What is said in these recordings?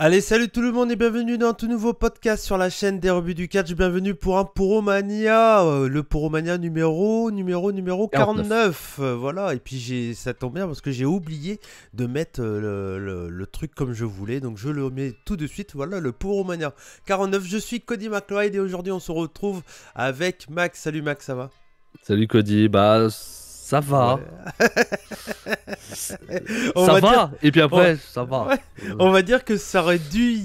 Allez, salut tout le monde et bienvenue dans un tout nouveau podcast sur la chaîne des rebuts du catch. Bienvenue pour un Puromania, le Puromania numéro 49. Voilà, et puis ça tombe bien parce que j'ai oublié de mettre le truc comme je voulais. Donc je le mets tout de suite, voilà le Puromania 49. Je suis Cody McLeod et aujourd'hui on se retrouve avec Max. Salut Max, ça va? Salut Cody, bah ça va. Ouais. On Ça va va. dire... Et puis après, Ouais. ça va. Ouais. On va dire que ça aurait dû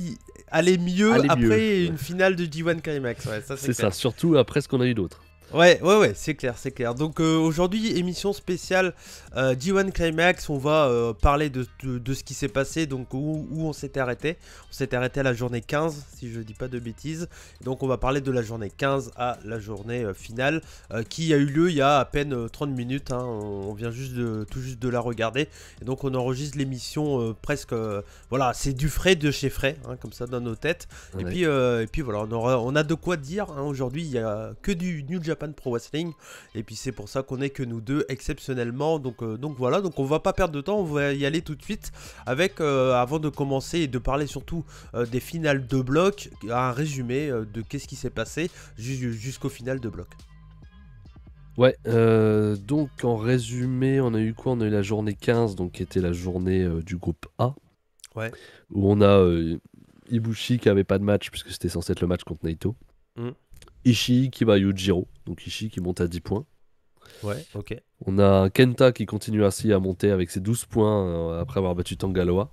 aller mieux Aller après mieux. une finale de G1 Climax. Ouais, ça C'est clair. ça, surtout après ce qu'on a eu d'autre. Ouais, c'est clair. Donc aujourd'hui, émission spéciale G1 Climax, on va parler de ce qui s'est passé, donc où on s'était arrêté. On s'était arrêté à la journée 15, si je dis pas de bêtises. Donc on va parler de la journée 15 à la journée finale, qui a eu lieu il y a à peine 30 minutes. Hein. On vient tout juste de la regarder. Et donc on enregistre l'émission presque... voilà, c'est du frais de chez frais, hein, comme ça dans nos têtes. Ouais. Et puis voilà, on a de quoi dire. Hein. Aujourd'hui, il n'y a que du New Japan Pro Wrestling. Et puis c'est pour ça qu'on est que nous deux exceptionnellement. Donc voilà, donc on va pas perdre de temps. On va y aller tout de suite avec, avant de commencer et de parler surtout des finales de bloc, un résumé de qu'est-ce qui s'est passé jusqu'au final de bloc. Ouais, donc en résumé, on a eu quoi? On a eu la journée 15, donc qui était la journée du groupe A. Ouais. Où on a Ibushi qui avait pas de match, puisque c'était censé être le match contre Naito. Ishii qui bat Yujiro, donc Ishii qui monte à 10 points. Ouais, ok. On a Kenta qui continue ainsi à monter avec ses 12 points après avoir battu Tangaloa.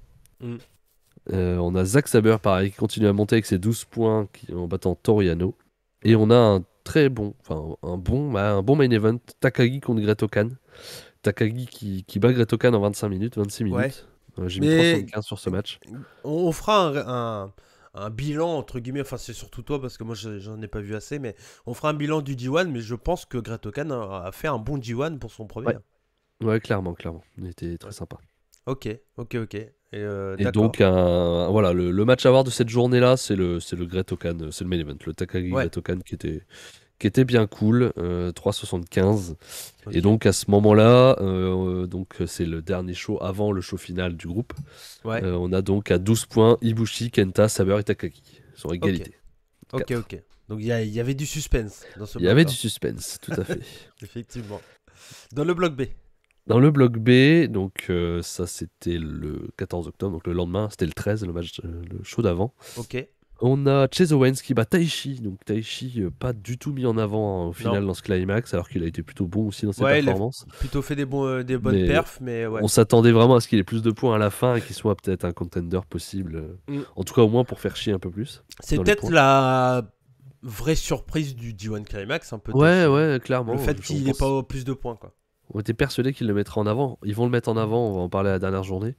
On a Zack Sabre pareil qui continue à monter avec ses 12 points en battant Toriano. Et on a un très bon, enfin un bon main event, Takagi contre Great Okan. Takagi qui bat Great Okan en 26 minutes. Ouais. J'ai mis 3,75 sur ce match. On fera un bilan entre guillemets, enfin c'est surtout toi parce que moi j'en ai pas vu assez, mais on fera un bilan du G1, mais je pense que Great Okan a fait un bon G1 pour son premier. Ouais, clairement. Il était très sympa. Ok. Et donc, voilà, le match à voir de cette journée-là, c'est le Great Okan, c'est le main event, le Takagi Great Okan qui était bien cool, 3,75. Okay. Et donc à ce moment-là, donc c'est le dernier show avant le show final du groupe. Ouais. On a donc à 12 points Ibushi, Kenta, Sabre et Takagi. Ils sont à égalité. Ok. Donc il y avait du suspense dans ce bloc. Il y avait du suspense, tout à fait. Effectivement. Dans le bloc B. Dans le bloc B, donc ça c'était le 14 octobre, donc le lendemain, c'était le 13, le show d'avant. Ok. On a Chase Owens qui bat Taichi, donc Taichi pas du tout mis en avant au final dans ce climax, alors qu'il a été plutôt bon aussi dans ses performances. Il a plutôt fait des bonnes perfs, mais ouais. On s'attendait vraiment à ce qu'il ait plus de points à la fin et qu'il soit peut-être un contender possible, en tout cas au moins pour faire chier un peu plus. C'est peut-être la vraie surprise du G1 Climax, un peu. Ouais, clairement. Le fait qu'il n'ait pas plus de points, quoi. On était persuadés qu'ils le mettraient en avant. Ils vont le mettre en avant, on va en parler à la dernière journée.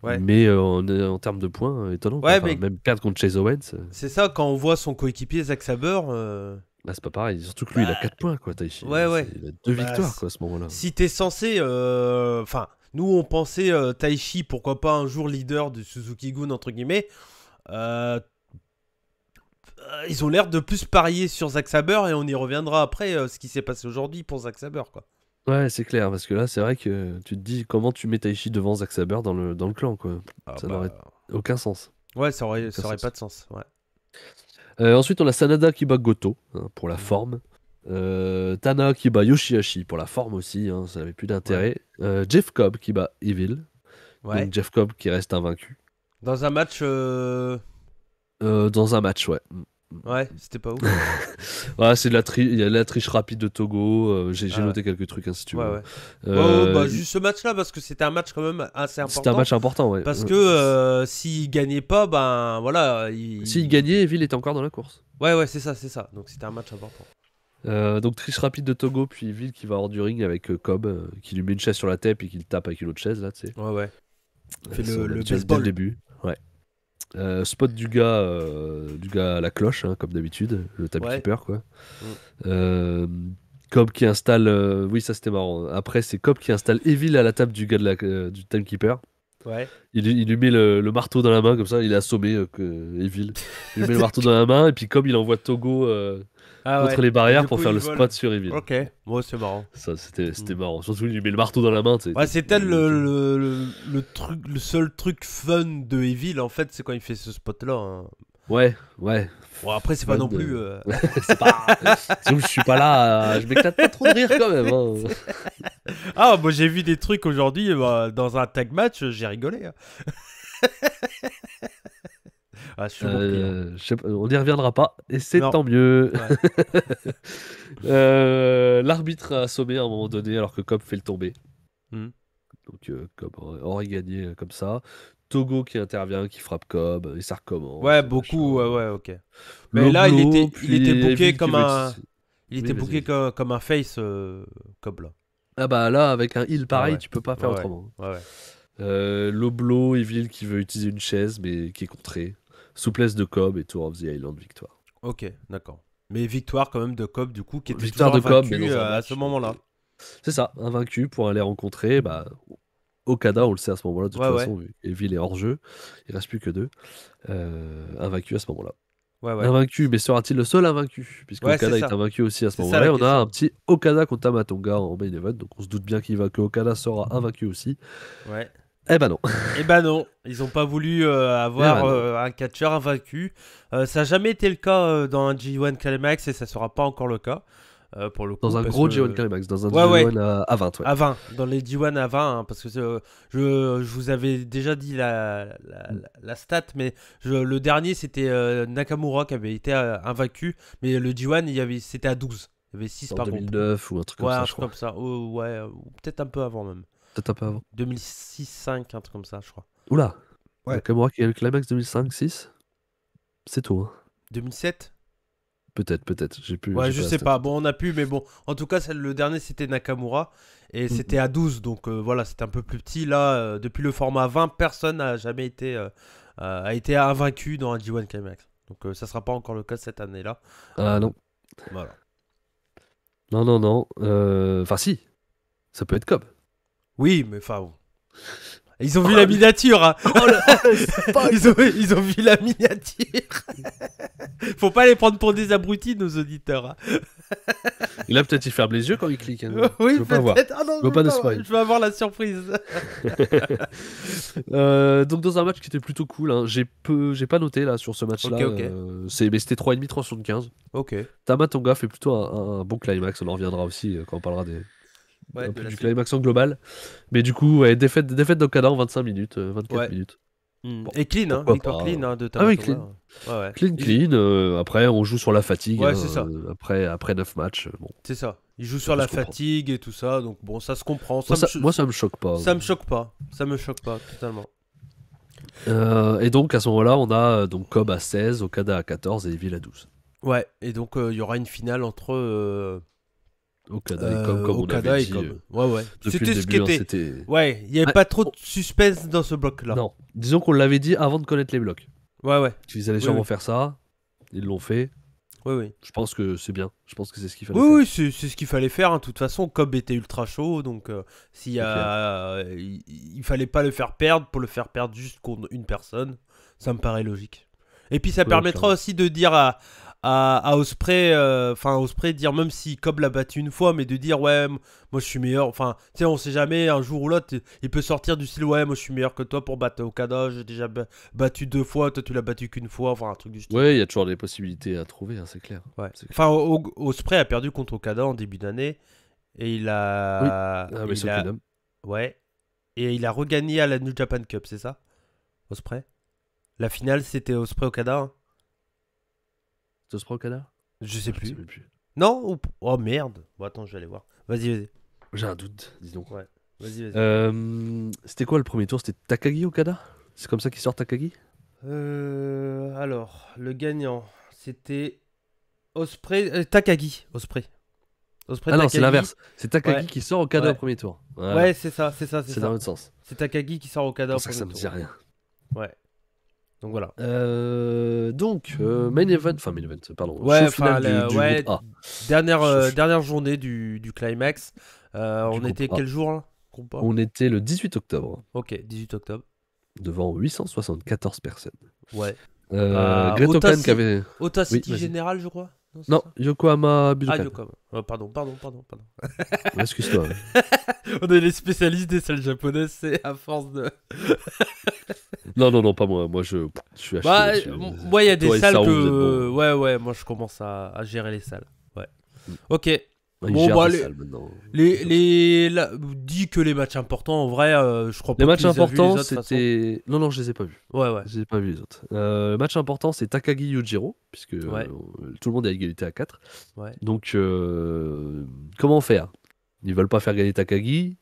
Ouais. Mais en termes de points, étonnant. Ouais, mais même perdre contre Chase Owens. C'est ça, quand on voit son coéquipier Zack Sabre. Là, c'est pas pareil. Surtout que lui, il a 4 points, quoi, Taichi. Ouais. Il a 2 victoires, quoi, à ce moment-là. Si t'es censé. Enfin, nous, on pensait Taichi, pourquoi pas un jour leader de Suzuki-gun, entre guillemets. Ils ont l'air de plus parier sur Zack Sabre et on y reviendra après ce qui s'est passé aujourd'hui pour Zack Sabre, quoi. Ouais, c'est clair, parce que là, c'est vrai que tu te dis comment tu mets Taichi devant Zack Sabre dans le clan, quoi. Ça n'aurait aucun sens. Ouais, ça aurait pas de sens, ouais. Ensuite, on a Sanada qui bat Goto, hein, pour la forme. Tana qui bat Yoshihashi pour la forme aussi, hein, ça n'avait plus d'intérêt. Jeff Cobb qui bat Evil. Ouais. Donc Jeff Cobb qui reste invaincu. Dans un match. Dans un match, ouais. Ouais, c'était pas ouf. Ouais, c'est il y a la triche rapide de Togo. J'ai noté quelques trucs, hein, si tu veux. Juste ce match-là, parce que c'était un match quand même assez important. C'était un match important, ouais. Parce que s'il gagnait pas, ben voilà. S'il gagnait, Evil était encore dans la course. Ouais, c'est ça. Donc c'était un match important. Donc triche rapide de Togo, puis Evil qui va hors du ring avec Cobb, qui lui met une chaise sur la tête et qui le tape avec une autre chaise, là, tu sais. Ouais. Il fait le baseball dès le début. Ouais. Spot du gars à la cloche, hein, comme d'habitude, le timekeeper, quoi. Cobb qui installe. Oui, ça c'était marrant. Après, c'est Cobb qui installe Evil à la table du gars du timekeeper. Ouais. Il lui met le marteau dans la main, comme ça, il est assommé Evil. Il lui met le marteau dans la main, et puis Cobb il envoie Togo Ah contre ouais. les Et barrières du pour coup, faire il le vole. spot sur Evil. Ok, moi c'est marrant. Ça, c'était marrant. Surtout, il lui met le marteau dans la main. Tu sais. Ouais, c'est peut-être le truc, le seul truc fun de Evil en fait, c'est quand il fait ce spot-là. Hein. Ouais. Bon, après, c'est pas non plus. C'est pas. Je suis pas là. Je m'éclate pas trop de rire quand même. Hein. Ah, moi j'ai vu des trucs aujourd'hui dans un tag match, j'ai rigolé. Hein. Ah, je suis surpris. Hein. Je sais pas, on n'y reviendra pas. Et c'est Non. tant mieux. Ouais. L'arbitre a assommé à un moment donné alors que Cobb fait le tomber. Hmm. Donc Cobb aurait gagné comme ça. Togo qui intervient, qui frappe Cobb, et ça recommence. Ouais, machin. beaucoup, ouais, ok. Mais là, Loblo, il était puis booké Evil comme qui veut un. utiliser- Il Oui, était vas-y, booké vas-y. comme un face, Cobb là. Ah bah là, avec un heal Ouais, pareil, ouais. tu peux pas Ouais, faire ouais. autrement. Ouais. Loblo, Evil qui veut utiliser une chaise, mais qui est contré. Souplesse de Cobb et Tour of the Island victoire. Ok, d'accord. Mais victoire quand même de Cobb, du coup, qui était Victoire toujours de Cobb, mais invaincu dans un à match. ce moment-là. C'est ça, invaincu pour aller rencontrer Okada, on le sait à ce moment-là, de toute Ouais, ouais. façon, vu Evil est hors jeu, il reste plus que deux. Invaincu à ce moment-là. Ouais, ouais. Invaincu, mais sera-t-il le seul invaincu? Puisque Ouais, Okada c'est est ça. invaincu aussi à ce C'est ça, la moment-là. On a question. un petit Okada contre Tamatonga en main event, donc on se doute bien que Okada sera invaincu aussi. Ouais. Eh ben non. Eh ben non, ils ont pas voulu avoir Eh ben non. un catcheur invaincu. Ça n'a jamais été le cas dans un G1 Climax et ça sera pas encore le cas pour le coup. Dans un Parce gros que... G1 Climax, dans un Ouais, ouais. G1 à 20, ouais. À 20, dans les G1 à 20, hein, parce que je vous avais déjà dit la stat, mais le dernier c'était Nakamura qui avait été invaincu, mais le G1 c'était à 12, il y avait 6 En par groupe. 2009 ou un truc comme Ouais, ça, un je truc crois. comme ça, ouais, ou peut-être un peu avant même. Peut-être un peu avant. 2006-5, un truc comme ça, je crois. Oula. Ouais. Nakamura qui a eu le Climax 2005-6. C'est tôt, hein. 2007. Peut-être. J'ai plus. Ouais, j'ai je la sais stat. pas. Bon, on a pu, mais bon. En tout cas, le dernier, c'était Nakamura. Et c'était à 12. Donc voilà, c'était un peu plus petit. Là, depuis le format 20, personne n'a jamais a été invaincu dans un G1 Climax. Donc ça sera pas encore le cas cette année-là. Ah non. Voilà. Non. Enfin, si. Ça peut être Cobb. Oui, mais enfin. Bon. Ils ont vu la miniature. Hein. Ils ont vu la miniature. Faut pas les prendre pour des abrutis, nos auditeurs. Hein. Et là, peut-être il ferme les yeux quand il clique. Hein. Oui, je veux pas voir. peut-être. Ah non, Je veux pas de spoil. je veux avoir la surprise. Donc dans un match qui était plutôt cool, hein, j'ai pas noté là sur ce match-là. Ok. Mais c'était 3,5, 3,75. Ok. Tamatonga fait plutôt un bon climax, on en reviendra aussi quand on parlera Ouais, un de peu la du suite. climax en global. Mais du coup, ouais, défaite d'Okada en 25 minutes, 24 Ouais. minutes. Bon, Et clean, hein, pourquoi victoire pas. clean hein, de Ah oui, Tamatonga. Ouais. clean. Après, on joue sur la fatigue. Ouais, hein, c'est ça. Après 9 matchs, bon, C'est ça. Il joue ça sur peut la se comprendre. fatigue et tout ça, donc bon, ça se comprend. Moi, ça me choque pas. Ça me choque pas. Ça me choque pas, totalement. Et donc, à ce moment-là, on a donc Cobb à 16, Okada à 14 et Evil à 12. Ouais, et donc il y aura une finale entre Okada et Cobb, comme Okada on avait et dit. Cobb. Ouais. Depuis C'était le ce début, qui hein, était. c'était... Ouais, il n'y avait Ouais, pas trop de suspense dans ce bloc-là. Non, disons qu'on l'avait dit avant de connaître les blocs. Ouais. Ils allaient Oui, sûrement oui. faire ça, ils l'ont fait. Oui. Je pense que c'est bien. Je pense que c'est ce qu'il fallait Oui, faire. c'est ce qu'il fallait faire. Hein. De toute façon, Cobb était ultra chaud, donc s'il y a, il fallait pas le faire perdre pour le faire perdre juste contre une personne, ça me paraît logique. Et puis ça permettra clairement. aussi de dire à Ospreay, Ospreay dire même si Cobb l'a battu une fois, mais de dire ouais, moi je suis meilleur. Enfin, tu sais, on sait jamais un jour ou l'autre, il peut sortir du style ouais, moi je suis meilleur que toi pour battre Okada. J'ai déjà battu 2 fois, toi tu l'as battu qu'une fois, enfin un truc du style. Ouais, il y a toujours des possibilités à trouver, hein, c'est clair. Ouais. C'est clair. Enfin, Ospreay a perdu contre Okada en début d'année et il a. Ah, mais il a... Ouais. Et il a regagné à la New Japan Cup, c'est ça Ospreay La finale, c'était Ospreay-Okada hein Ospreay Okada? Je sais Je sais plus. même plus. Non Oh merde. Bon, attends, je vais aller voir. Vas-y. J'ai un doute, dis donc. Ouais. Vas-y. C'était quoi le premier tour? C'était Takagi Okada? C'est comme ça qu'il sort Takagi? Alors, le gagnant, c'était Ospreay. Takagi. Ospreay. Ah non, Takagi. c'est l'inverse. C'est Takagi Ouais. qui sort Okada Ouais. au premier tour. Voilà. Ouais, c'est ça. C'est dans l'autre sens. C'est Takagi qui sort Okada au Pour ça que ça premier me tour. dit rien. Ouais. Donc voilà. Main event, pardon. Ouais, Show final du groupe A. dernière journée du climax. On groupe était A. quel jour là Compas On était le 18 octobre, Ok, 18 octobre. devant 874 personnes. Ouais. Great Ota Open qui avait... Ota Oui, City vas-y. Général, je crois. Non, Yokohama Budokan. Ah, Yokohama. Pardon. Excuse-toi. On est les spécialistes des salles japonaises, c'est à force de... Non, pas moi. Moi, je suis acheté. Moi, il y a des salles que... Bon. Ouais, moi, je commence à gérer les salles. Ouais. Ok. Bon, bah, les salles maintenant. Dis que les matchs importants, en vrai, je crois pas les matchs que tu les as vus, importants, les autres, c'était... Non, je les ai pas vus. Ouais. Je les ai pas vus, les autres. Le match important, c'est Takagi Yujiro, puisque tout le monde est à égalité à 4. Ouais. Donc, comment faire? Ils veulent pas faire gagner Takagi.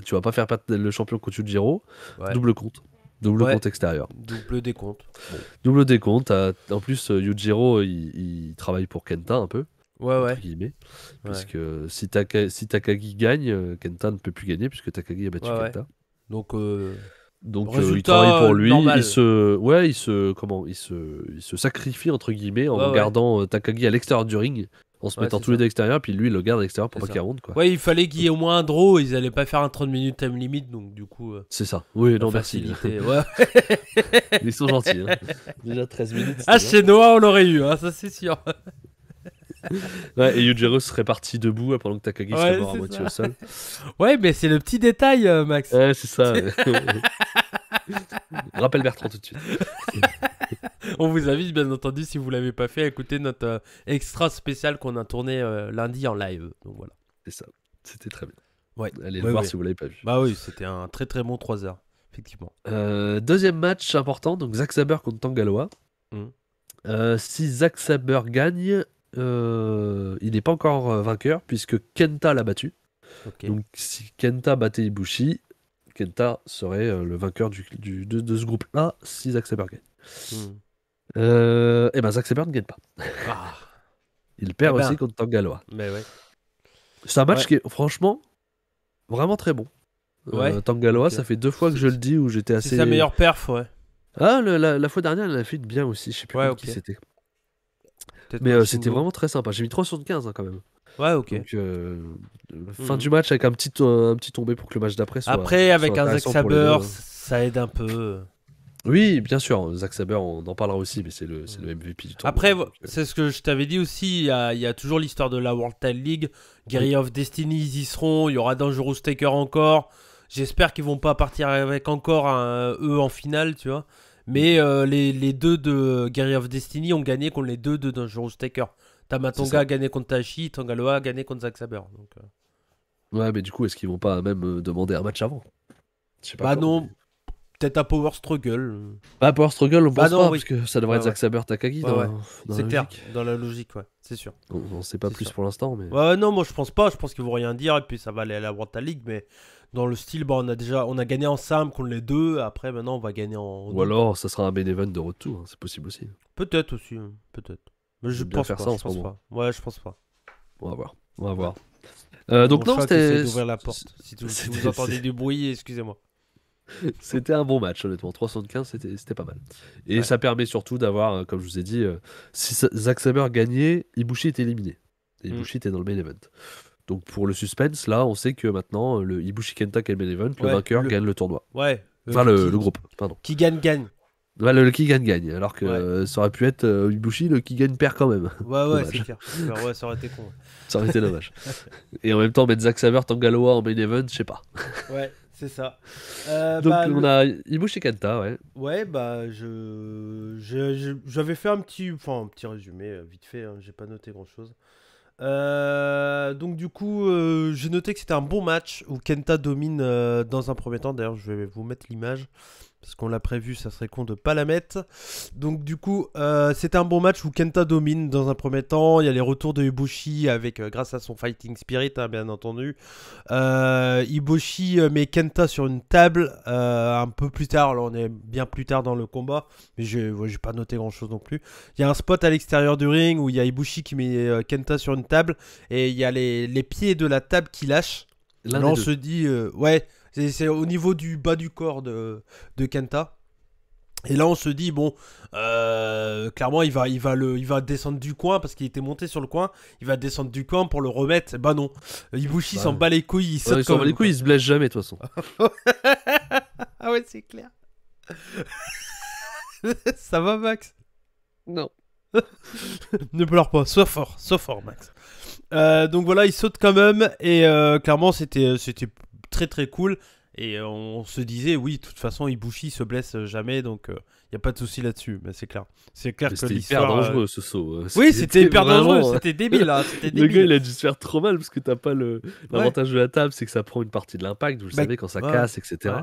Tu vas pas faire perdre le champion contre Yujiro. Ouais. Double compte extérieur. Double décompte. Bon. Double décompte. En plus, Yujiro, il travaille pour Kenta un peu. Ouais. Guillemets, puisque si Takagi gagne, Kenta ne peut plus gagner puisque Takagi a battu Kenta. Donc il travaille pour lui. Normal. Il se sacrifie entre guillemets en gardant Takagi à l'extérieur du ring, en se mettant tous les deux à l'extérieur, puis lui il le garde à l'extérieur pour pas qu'il remonte quoi. Ouais, il fallait qu'il y ait au moins un draw. Ils allaient pas faire un 30 minutes time limit, donc du coup. C'est ça. Oui, non merci. Ouais. Ils sont gentils. Hein. Déjà 13 minutes. Chez Noah on l'aurait eu, hein, ça c'est sûr. Ouais, et Yujiro serait parti debout pendant que Takagi serait mort à moitié au sol. Ouais, mais c'est le petit détail, Max. Ouais, c'est ça. Rappelle Bertrand tout de suite. On vous invite, bien entendu, si vous l'avez pas fait, à écouter notre extra spécial qu'on a tourné lundi en live. Donc voilà. C'est ça. C'était très bien. Ouais. Allez le voir si vous l'avez pas vu. Bah oui, c'était un très très bon 3 heures, effectivement. Deuxième match important, donc Zack Sabre contre Tangaloa. Si Zack Sabre gagne, il n'est pas encore vainqueur puisque Kenta l'a battu. Okay. Donc si Kenta battait Ibushi, Kenta serait le vainqueur de ce groupe-là si Zack Sabre gagne. Et ben Zack Sabre ne gagne pas. Il perd aussi contre Tangaloa. Mais ouais. C'est un match qui est franchement vraiment très bon. Tangaloa, ça fait 2 fois que je le dis où j'étais assez... C'est sa meilleure perf, ouais. Ah, la fois dernière, elle a fait bien aussi. Je sais plus qui c'était. Mais c'était vraiment très sympa. J'ai mis 3/15 quand même. Ouais, ok. Donc, fin du match avec un petit tombé pour que le match d'après soit. Après, avec un Zack Sabre, ça aide un peu. Oui, bien sûr. Zack Sabre, on en parlera aussi, mais c'est le MVP du tournoi. Après, c'est ce que je t'avais dit aussi. Il y a toujours l'histoire de la World Title League. Guerrilla of Destiny, ils y seront. Il y aura Dangerous Taker encore. J'espère qu'ils vont pas partir avec encore eux en finale, tu vois. Mais les deux de Guerrilla of Destiny ont gagné contre les deux de Dangerous Taker. Tamatonga a gagné contre Taichi, Tangaloa a gagné contre Zack Sabre. Donc, ouais, mais du coup, est-ce qu'ils vont pas même demander un match avant? Je sais pas. Bah non, peut-être à Power Struggle. Ah, Power Struggle, on pense pas, parce que ça devrait être Zack Sabre Takagi dans c'est clair, dans la logique, ouais, c'est sûr. On sait pas plus pour l'instant, mais... Ouais, non, moi je pense pas, je pense qu'ils vont rien dire, et puis ça va aller à la World League, mais... Dans le style, on a gagné en simple contre les deux. Après, maintenant, on va gagner en. Ou alors, ça sera un main event de retour. Hein, c'est possible aussi. Peut-être aussi, peut-être. Mais je pense pas. Je pense pas. Ouais, je pense pas. On va voir. Donc non, c'était. D'ouvrir la porte. Si vous entendez du bruit, excusez-moi. C'était un bon match, honnêtement. 3/15, c'était pas mal. Et ça permet surtout d'avoir, comme je vous ai dit, si Zack Sabre gagnait, Ibushi était éliminé. Et Ibushi était dans le main event. Donc pour le suspense, là, on sait que maintenant, le Ibushi Kenta qui est le main event, le vainqueur gagne le tournoi. Ouais. Enfin, le groupe, pardon. Qui gagne. Ouais, le qui gagne. Alors que ça aurait pu être Ibushi, le qui gagne perd quand même. Ouais, c'est clair. Ouais, ça aurait été con. Ça aurait été dommage. Et en même temps, mettre Zack Sabre, Tangaloa en main event, je sais pas. Ouais, c'est ça. Donc on a Ibushi Kenta, ouais. Ouais, bah j'avais fait un petit résumé, vite fait, hein, j'ai pas noté grand-chose. Donc du coup j'ai noté que c'était un bon match où Kenta domine dans un premier temps. D'ailleurs je vais vous mettre l'image parce qu'on l'a prévu, ça serait con de pas la mettre. Donc du coup c'était un bon match où Kenta domine dans un premier temps. Il y a les retours de Ibushi avec grâce à son fighting spirit, hein, bien entendu. Ibushi met Kenta sur une table un peu plus tard. Là on est bien plus tard dans le combat, mais j'ai pas noté grand chose non plus. Il y a un spot à l'extérieur du ring où il y a Ibushi qui met Kenta sur une table et il y a les pieds de la table qui lâchent. Là on se dit c'est au niveau du bas du corps de Kenta. Et là on se dit bon clairement il va descendre du coin parce qu'il était monté sur le coin, il va descendre du coin pour le remettre. Bah non, Ibushi s'en bat les couilles, il saute comme les couilles, il se blesse jamais de toute façon. Ah ouais, c'est clair. Ça va Max? Non. Ne pleure pas, sois fort, Max. Donc voilà, il saute quand même et clairement c'était très très cool. Et on se disait, oui, de toute façon, Ibushi se blesse jamais, donc il n'y a pas de souci là-dessus. Mais c'est clair. C'est clair Mais que c'était l'histoire. hyper dangereux ce saut. Oui, c'était hyper dangereux, vraiment. c'était débile, hein, c'était Le gars, débile. il a dû se faire trop mal parce que t'as pas l'avantage de la table, c'est que ça prend une partie de l'impact, vous le Bah, savez, quand ça ouais, casse, etc.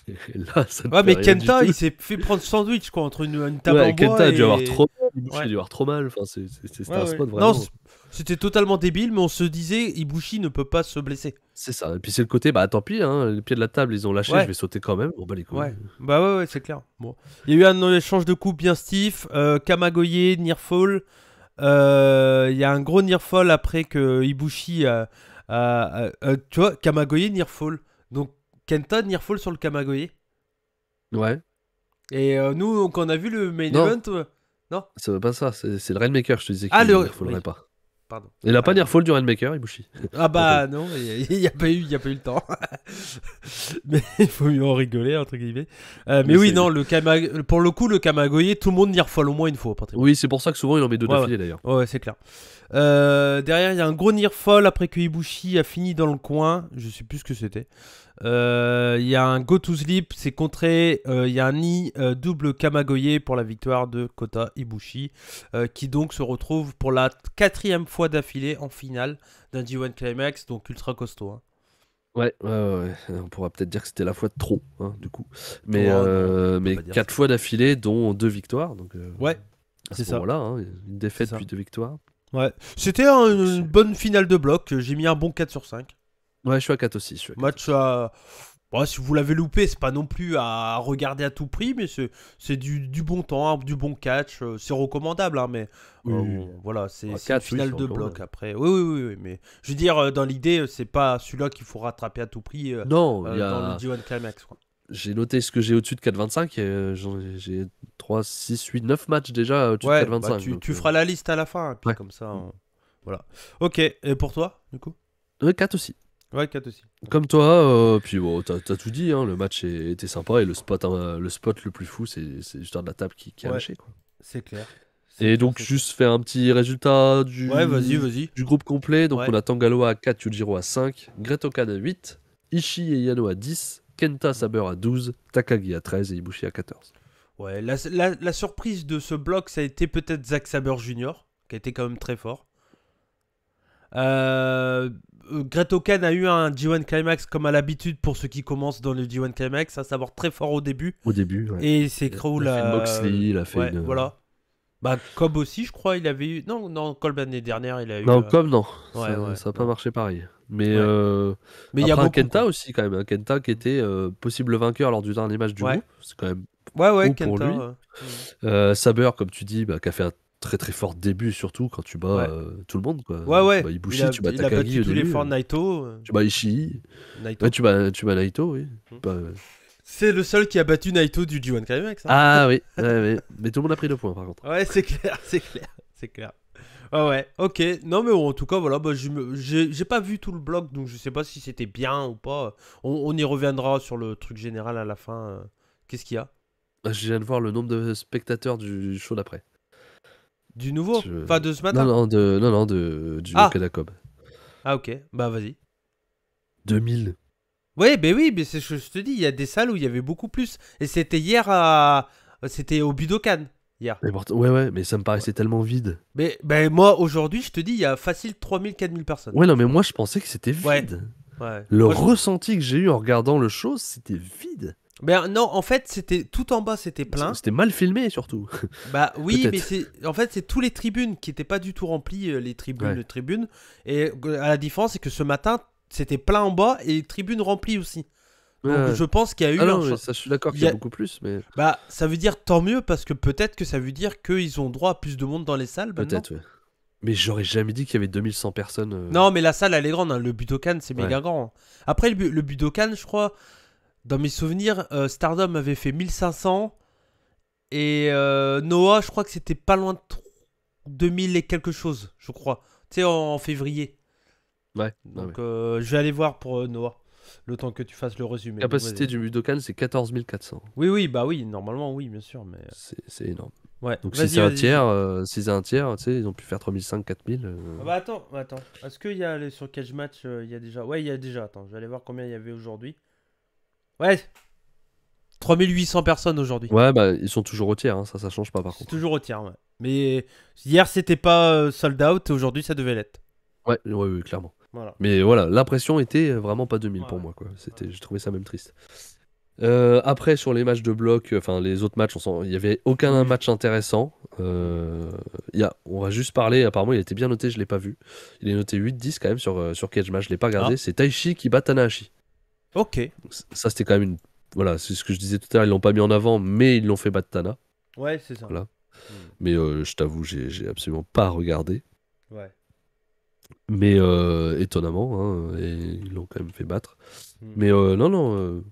ouais. Et là, ça ne Ouais, fait mais rien du Kenta, tout. il s'est fait prendre sandwich, quoi, entre une table en Ouais, bois Kenta a dû avoir et. trop mal, Ibushi a Ouais. dû avoir trop mal. Enfin, c'était Ouais, un ouais. spot Non, vraiment. c'était totalement débile, mais on se disait, Ibushi ne peut pas se blesser. C'est ça. Et puis c'est le côté, bah tant pis, hein, les pieds de la table, ils ont lâché, Ouais. je vais sauter quand même. Bon, bah les couilles. Ouais, bah ouais, c'est clair. Bon. Il y a eu un échange de coups bien stiff, Kamagoye, Nearfall. Il y a un gros Nearfall après que Ibushi tu vois, Kamagoye, Nearfall. Donc Kenta, Nearfall sur le Kamagoye. Ouais. Et nous, quand on a vu le main Non. event, non. Ça veut pas ça, c'est le Rainmaker, je te disais Ah, qu'il le. ne faudrait Oui, pas. pardon. Il a pas Ah, Nearfall du Rainmaker, Ibushi. Ah bah non, il n'y a pas eu le temps. Mais il faut mieux en rigoler, entre guillemets. Mais oui, non, pour le coup, le Kamagoye, tout le monde Nearfall au moins une fois, Patrick. Oui, c'est pour ça que souvent il en met deux Ouais, d'affilée d'ailleurs. Ouais, c'est clair. Derrière, il y a un gros Nearfall après que Ibushi a fini dans le coin. Je sais plus ce que c'était. Il y a un Go to Sleep, c'est contré. Il y a un Ni double Kamagoye pour la victoire de Kota Ibushi, qui donc se retrouve pour la 4e fois d'affilée en finale d'un G1 Climax, donc ultra costaud. Hein. Ouais. On pourra peut-être dire que c'était la fois de trop, hein, du coup. Mais, Oh, non, on peut mais pas dire 4 ça. fois d'affilée, dont 2 victoires. Donc, Ouais, à c'est ce ça. moment-là, hein, une défaite C'est ça. puis 2 victoires. Ouais. C'était une bonne finale de bloc. J'ai mis un bon 4 sur 5. Ouais, je suis à 4 aussi. Je suis à 4 Match aussi. à. Bon, si vous l'avez loupé, c'est pas non plus à regarder à tout prix, mais c'est du bon temps, hein, du bon catch. C'est recommandable, hein, mais Oui. voilà, c'est Ah, une 4, oui, finale c'est de recommandable. bloc après. Oui, mais je veux dire, dans l'idée, c'est pas celui-là qu'il faut rattraper à tout prix Non, il y dans le a... G1 Climax. Quoi. J'ai noté ce que j'ai au-dessus de 4,25. J'ai 3, 6, 8, 9 matchs déjà au-dessus de Ouais, 4,25. bah, donc, tu feras la liste à la fin, et puis ouais. comme ça, voilà. Ok, et pour toi, du coup 4 aussi. Ouais, 4 aussi. Comme toi, puis bon, t'as tout dit, hein, le match était sympa et le spot le plus fou, c'est l'histoire de la table qui a Ouais. lâché. Quoi. C'est clair. Et donc, juste faire un petit résultat Ouais, vas-y. du groupe complet. Donc, Ouais. on a Tangaloa à 4, Yujiro à 5, Great-Okan à 8, Ishii et Yano à 10, Kenta Saber à 12, Takagi à 13 et Ibushi à 14. Ouais, la surprise de ce bloc, ça a été peut-être Zack Saber Jr., qui a été quand même très fort. Great-Okan a eu un G1 Climax comme à l'habitude pour ceux qui commencent dans le G1 Climax, à savoir très fort au début. Au début, ouais. Et c'est cool. Il a fait une Moxley, il a fait ouais, une... voilà. Bah, Cobb aussi, je crois, il avait eu. Non, Cobb l'année dernière, il a eu. Non, comme non. Ouais, Ça n'a pas non. marché pareil. Mais, Mais il y a après, un beaucoup. Kenta Quoi. aussi, quand même. Un Kenta qui était possible vainqueur lors du dernier match du groupe. C'est quand même Ouais, haut Kenta. pour lui. Saber, comme tu dis, qui a fait un très très fort début, surtout quand tu bats tout le monde. Quoi. Ouais. Tu bats Ibushi, tu bats il a Takagi battu au tous les début. forts Naito. Tu bats Ishii. Naito. Ouais, tu bats Naito, oui. C'est le seul qui a battu Naito du G1 Climax. Hein. Ah oui, mais tout le monde a pris 2 points par contre. Ouais, c'est clair. Ouais, ok. Non, mais en tout cas, voilà, bah, j'ai pas vu tout le bloc, donc je sais pas si c'était bien ou pas. On y reviendra sur le truc général à la fin. Qu'est-ce qu'il y a Je viens de voir le nombre de spectateurs du show d'après. Du nouveau Enfin, de ce matin Non, du Okada Cobb. Ah, ok. Bah, vas-y. 2000. Oui, mais c'est ce que je te dis, il y a des salles où il y avait beaucoup plus. Et c'était hier C'était au Budokan, hier. Mais ouais, mais ça me paraissait tellement vide. Mais moi, aujourd'hui, je te dis, il y a facile 3000, 4000 personnes. Ouais, non, mais moi, je pensais que c'était vide. Ouais. Le moi, ressenti que j'ai eu en regardant le show, c'était vide. Ben non, en fait, c'était tout en bas, c'était plein. C'était mal filmé, surtout. Bah oui, Peut-être. mais en fait, c'est tous les tribunes qui n'étaient pas du tout remplies, les tribunes. Et à la différence, c'est que ce matin, c'était plein en bas et les tribunes remplies aussi. Donc je pense qu'il y a eu non, ça, je suis d'accord qu'il y a beaucoup plus, mais... Bah, ça veut dire tant mieux, parce que peut-être que ça veut dire qu'ils ont droit à plus de monde dans les salles maintenant. Peut-être, ouais. Mais j'aurais jamais dit qu'il y avait 2100 personnes. Non, mais la salle, elle est grande, hein. Le Budokan, c'est méga grand. Après, le Budokan, je crois, dans mes souvenirs, Stardom avait fait 1500, et Noah, je crois que c'était pas loin de 2000 et quelque chose, je crois. Tu sais, en février. Ouais. Donc, je vais aller voir pour Noah. Le temps que tu fasses le résumé. La capacité du Budokan, c'est 14 400. Oui, bah oui, normalement, oui, bien sûr. Mais... C'est énorme. Ouais. Donc si c'est un tiers, tu sais, ils ont pu faire 3500, 4000. Ah bah attends. Est-ce qu'il y a sur Cage Match, il y a déjà. Ouais, il y a déjà. Attends, je vais aller voir combien il y avait aujourd'hui. Ouais, 3800 personnes aujourd'hui. Ouais, bah ils sont toujours au tiers, hein, ça change pas par C'est contre. toujours au tiers, ouais. Mais hier c'était pas sold out et aujourd'hui ça devait l'être. Ouais, clairement. Voilà. Mais voilà, l'impression était vraiment pas 2000 pour Ouais. moi, quoi. J'ai trouvé ça même triste. Après, sur les matchs de bloc, enfin les autres matchs, il y avait aucun Oui. match intéressant. On va juste parler, apparemment il était bien noté, je l'ai pas vu. Il est noté 8-10 quand même sur Cage Match, je l'ai pas regardé. Ah. C'est Taichi qui bat Tanahashi. Ok. Donc, ça c'était quand même une. Voilà, c'est ce que je disais tout à l'heure, ils l'ont pas mis en avant, mais ils l'ont fait battre Tana. Ouais, c'est ça. Voilà. Mais je t'avoue, j'ai absolument pas regardé. Ouais. Mais étonnamment, hein, et ils l'ont quand même fait battre. Mm. Mais non,